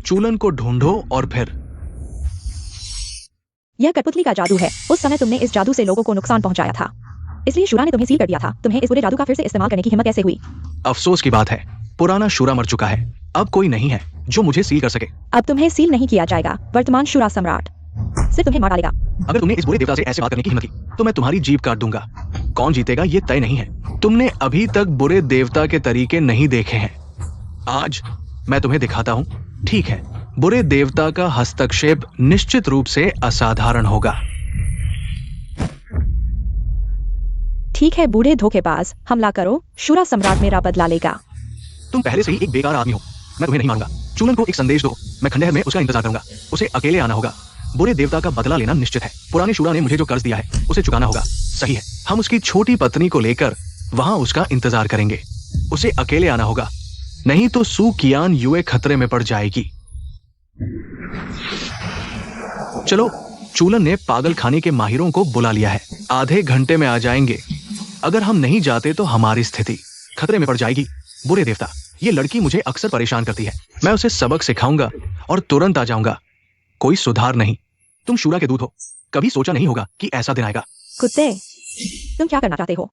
चूलन को ढूंढो और फिर। यह कठपुतली का जादू है। उस समय तुमने इस जादू से लोगों को नुकसान पहुंचाया था, इसलिए शूरा ने तुम्हें सील कर दिया था। तुम्हें इस बुरे जादू का फिर से इस्तेमाल करने की हिम्मत कैसे हुई? अफसोस की बात है, पुराना शूरा मर चुका है। अब कोई नहीं है जो मुझे सील कर सके। अब तुम्हें सील नहीं किया जाएगा। वर्तमान शूरा सम्राट सिर्फ तुम्हें मार डालेगा। अगर तुमने इस बुरे देवता से ऐसे बात करने की हिम्मत की तो मैं तुम्हारी जीभ काट दूंगा। कौन जीतेगा ये तय नहीं है। तुमने अभी तक बुरे देवता के तरीके नहीं देखे हैं। आज मैं तुम्हें दिखाता हूं। ठीक है, बुरे देवता का हस्तक्षेप निश्चित रूप से असाधारण होगा। ठीक है बूढ़े धोखेबाज, हमला करो। शूरा सम्राट मेरा बदला लेगा। तुम पहले से ही एक बेकार आदमी हो। मैं तुम्हें नहीं मानूंगा। चूलन को एक संदेश दो। मैं खंडहर में उसका इंतजार करूंगा। उसे अकेले आना होगा। बुरे देवता का बदला लेना निश्चित है। पुराने शूरा ने मुझे जो कर्ज दिया है उसे चुकाना होगा। सही है, हम उसकी छोटी पत्नी को लेकर वहां उसका इंतजार करेंगे। उसे अकेले आना होगा, नहीं तो सू कियान युए खतरे में पड़ जाएगी। चलो, चूलन ने पागल खाने के माहिरों को बुला लिया है। आधे घंटे में आ जाएंगे। अगर हम नहीं जाते तो हमारी स्थिति खतरे में पड़ जाएगी। बुरे देवता, ये लड़की मुझे अक्सर परेशान करती है। मैं उसे सबक सिखाऊंगा और तुरंत आ जाऊंगा। कोई सुधार नहीं। तुम शूरा के दूत हो, कभी सोचा नहीं होगा कि ऐसा दिन आएगा। कुत्ते, तुम क्या करना चाहते हो?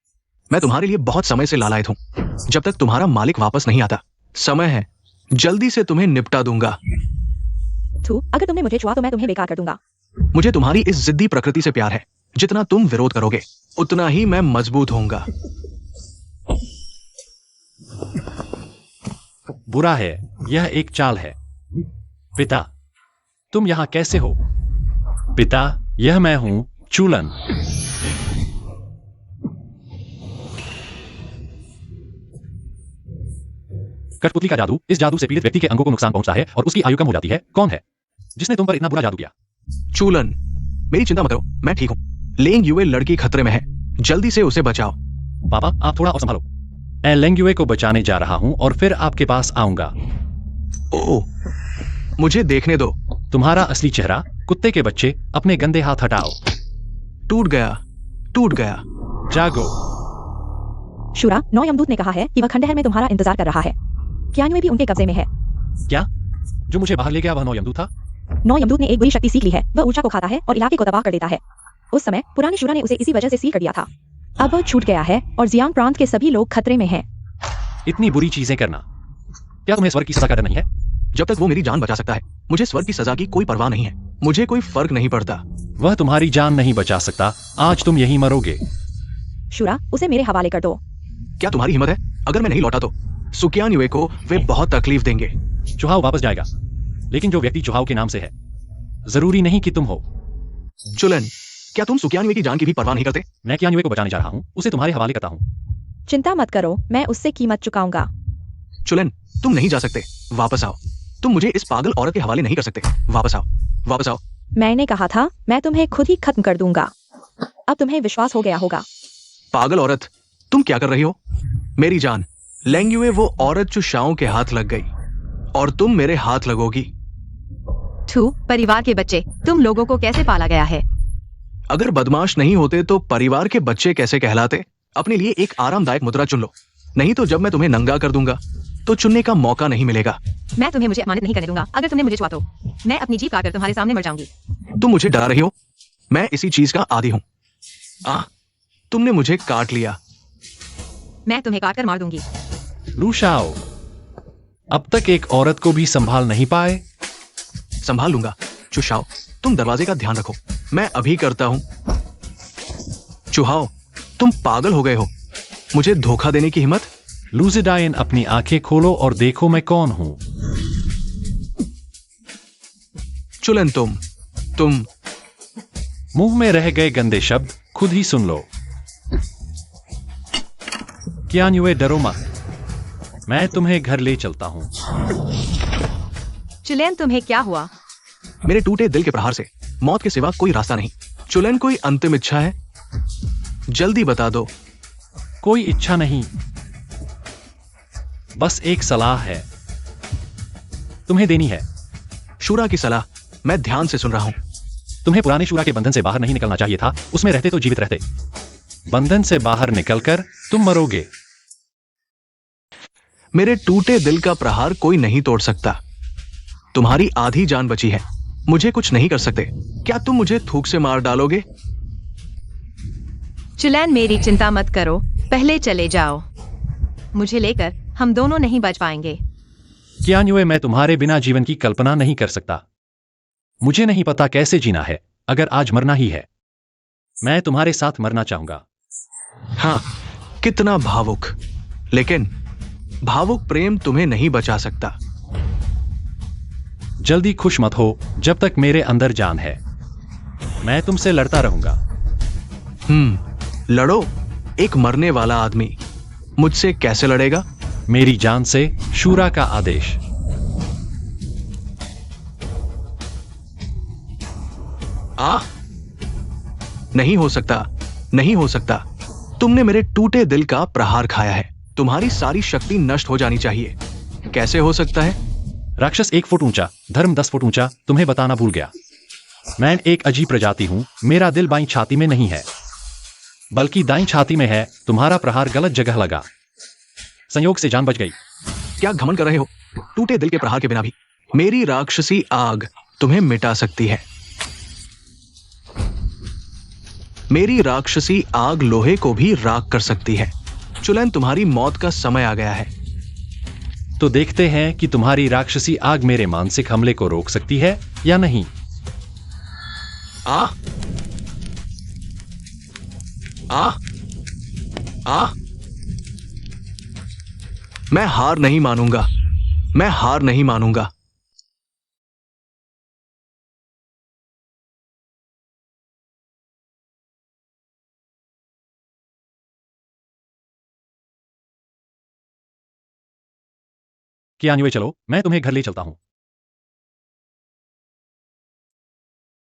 मैं तुम्हारे लिए बहुत समय से लालायित हूं, जब तक तुम्हारा मालिक वापस नहीं आता। समय है, जल्दी से तुम्हें निपटा दूंगा। अगर तुमने मुझे छुआ तो मैं तुम्हें बेकार कर दूंगा। मुझे तुम्हारी इस जिद्दी प्रकृति से प्यार है। जितना तुम विरोध करोगे उतना ही मैं मजबूत होऊंगा। बुरा है, यह एक चाल है। पिता, तुम यहां कैसे हो? पिता, यह मैं हूं, चूलन। कठपुतली का जादू, इस जादू से पीड़ित व्यक्ति के अंगों को नुकसान पहुंचता है और उसकी आयु कम हो जाती है। कौन है जिसने तुम पर इतना बुरा जादू किया? चूलन, मेरी चिंता मत करो, मैं ठीक हूं। लेंग युए लड़की खतरे में है, जल्दी से उसे बचाओ। पापा, आप थोड़ा और संभालो। मैं लेंग युए को बचाने जा रहा हूं और फिर आपके पास आऊंगा। ओह, मुझे देखने दो। तुम्हारा असली चेहरा, कुत्ते के बच्चे, अपने गंदे हाथ हटाओ। टूट गया, टूट गया। जागो। शूरा, नौ यमदूत ने कहा है कि वह खंडहर में तुम्हारा इंतजार कर रहा है। क्यान्युए भी उनके कब्जे में है। क्या? जो मुझे बाहर ले गया वह नौ यमदूत था? नौ यमदूत ने एक बुरी शक्ति सीख ली है। वह ऊर्जा को खाता है और इलाके को तबाह कर देता है। उस समय पुराने शूरा ने उसे इसी वजह से सील कर दिया था। अब वह छूट गया है और जियांग प्रांत के सभी लोग खतरे में हैं। इतनी बुरी चीजें करना, क्या तुम्हें स्वर्ग की सजा का डर नहीं है? जब तक वो मेरी जान बचा सकता है, मुझे स्वर्ग की सजा की कोई परवाह नहीं है। मुझे कोई फर्क नहीं पड़ता। वह तुम्हारी जान नहीं बचा सकता। आज तुम यहीं मरोगे। शूरा, उसे मेरे हवाले कर दो। क्या तुम्हारी हिम्मत है? अगर मैं नहीं लौटा तो सुक्यान्युए को वे बहुत तकलीफ देंगे। चुहाव वापस जाएगा, लेकिन जो व्यक्ति चुहाव के नाम से है, जरूरी नहीं कि तुम हो। चुलन, क्या तुम सुक्यान्युए की जान की भी परवाह नहीं करते? मैं क्यान्युए को बचाने जा रहा हूं, उसे तुम्हारे हवाले करता हूं। चिंता मत करो, मैं उससे कीमत चुकाऊंगा। चुलन, तुम नहीं जा सकते। वापस आओ। तुम मुझे इस पागल औरत के हवाले नहीं कर सकते। वापस आओ, वापस आओ। मैंने कहा था मैं तुम्हें खुद ही खत्म कर दूंगा। अब तुम्हें विश्वास हो गया होगा। पागल औरत, तुम क्या कर रही हो? मेरी जान, लेंग युए वो औरत जो शाओ के हाथ लग गई, और तुम मेरे हाथ लगोगी। थू, परिवार के बच्चे, तुम लोगों को कैसे पाला गया है? अगर बदमाश नहीं होते तो परिवार के बच्चे कैसे कहलाते? अपने लिए एक आरामदायक मुद्रा चुन लो, नहीं तो जब मैं तुम्हें नंगा कर दूंगा तो चुनने का मौका नहीं मिलेगा। मैं तुम्हें मुझे अपमानित नहीं करने दूंगा। अगर तुमने मुझे छुआ तो मैं अपनी जीभ काटकर तुम्हारे सामने मर जाऊंगी। तुम मुझे डरा रही हो? मैं इसी चीज का आदी हूं। तुमने मुझे काट लिया। मैं तुम्हें काटकर मार दूंगी। लू शाओ, अब तक एक औरत को भी संभाल नहीं पाए। संभाल लूंगा। चुशाओ, तुम दरवाजे का ध्यान रखो, मैं अभी करता हूं। चुहाओ, तुम पागल हो गए हो। मुझे धोखा देने की हिम्मत? लूजिडाइन, अपनी आंखें खोलो और देखो मैं कौन हूं। चुलन, तुम मुंह में रह गए गंदे शब्द खुद ही सुन लो। क्यान्युए, डरो मत, मैं तुम्हें घर ले चलता हूं। चुलेन, तुम्हें क्या हुआ? मेरे टूटे दिल के प्रहार से मौत के सिवा कोई रास्ता नहीं। चुलन, कोई अंतिम इच्छा है? जल्दी बता दो। कोई इच्छा नहीं, बस एक सलाह है, तुम्हें देनी है। शूरा की सलाह? मैं ध्यान से सुन रहा हूं। तुम्हें पुराने शूरा के बंधन से बाहर नहीं निकलना चाहिए था। उसमें रहते तो जीवित रहते। बंधन से बाहर निकलकर तुम मरोगे। मेरे टूटे दिल का प्रहार कोई नहीं तोड़ सकता। तुम्हारी आधी जान बची है, मुझे कुछ नहीं कर सकते। क्या तुम मुझे थूक से मार डालोगे? चुलेन, मेरी चिंता मत करो, पहले चले जाओ। मुझे लेकर हम दोनों नहीं बच पाएंगे। क्यान्युए, मैं तुम्हारे बिना जीवन की कल्पना नहीं कर सकता। मुझे नहीं पता कैसे जीना है, अगर आज मरना ही है। मैं तुम्हारे साथ मरना चाहूंगा। हाँ, कितना भावुक। लेकिन भावुक प्रेम तुम्हें नहीं बचा सकता। जल्दी खुश मत हो जब तक मेरे अंदर जान है। मैं तुमसे लड़ता रहूंगा। लड़ो। एक मरने वाला आदमी मुझसे कैसे लड़ेगा? मेरी जान से, शूरा का आदेश। नहीं हो सकता, नहीं हो सकता। तुमने मेरे टूटे दिल का प्रहार खाया है। तुम्हारी सारी शक्ति नष्ट हो जानी चाहिए। कैसे हो सकता है? राक्षस 1 फुट ऊंचा, धर्म 10 फुट ऊंचा, तुम्हें बताना भूल गया। मैं एक अजीब प्रजाति हूं। मेरा दिल बाईं छाती में नहीं है, बल्कि दाईं छाती में है। तुम्हारा प्रहार गलत जगह लगा। संयोग से जान बच गई। क्या घमंड कर रहे हो? टूटे दिल के प्रहार के बिना भी मेरी राक्षसी आग तुम्हें मिटा सकती है। मेरी राक्षसी आग लोहे को भी राख कर सकती है। चुलन, तुम्हारी मौत का समय आ गया है। तो देखते हैं कि तुम्हारी राक्षसी आग मेरे मानसिक हमले को रोक सकती है या नहीं। आ आ आ मैं हार नहीं मानूंगा, मैं हार नहीं मानूंगा। कियान्युए चलो, मैं तुम्हें घर ले चलता हूं।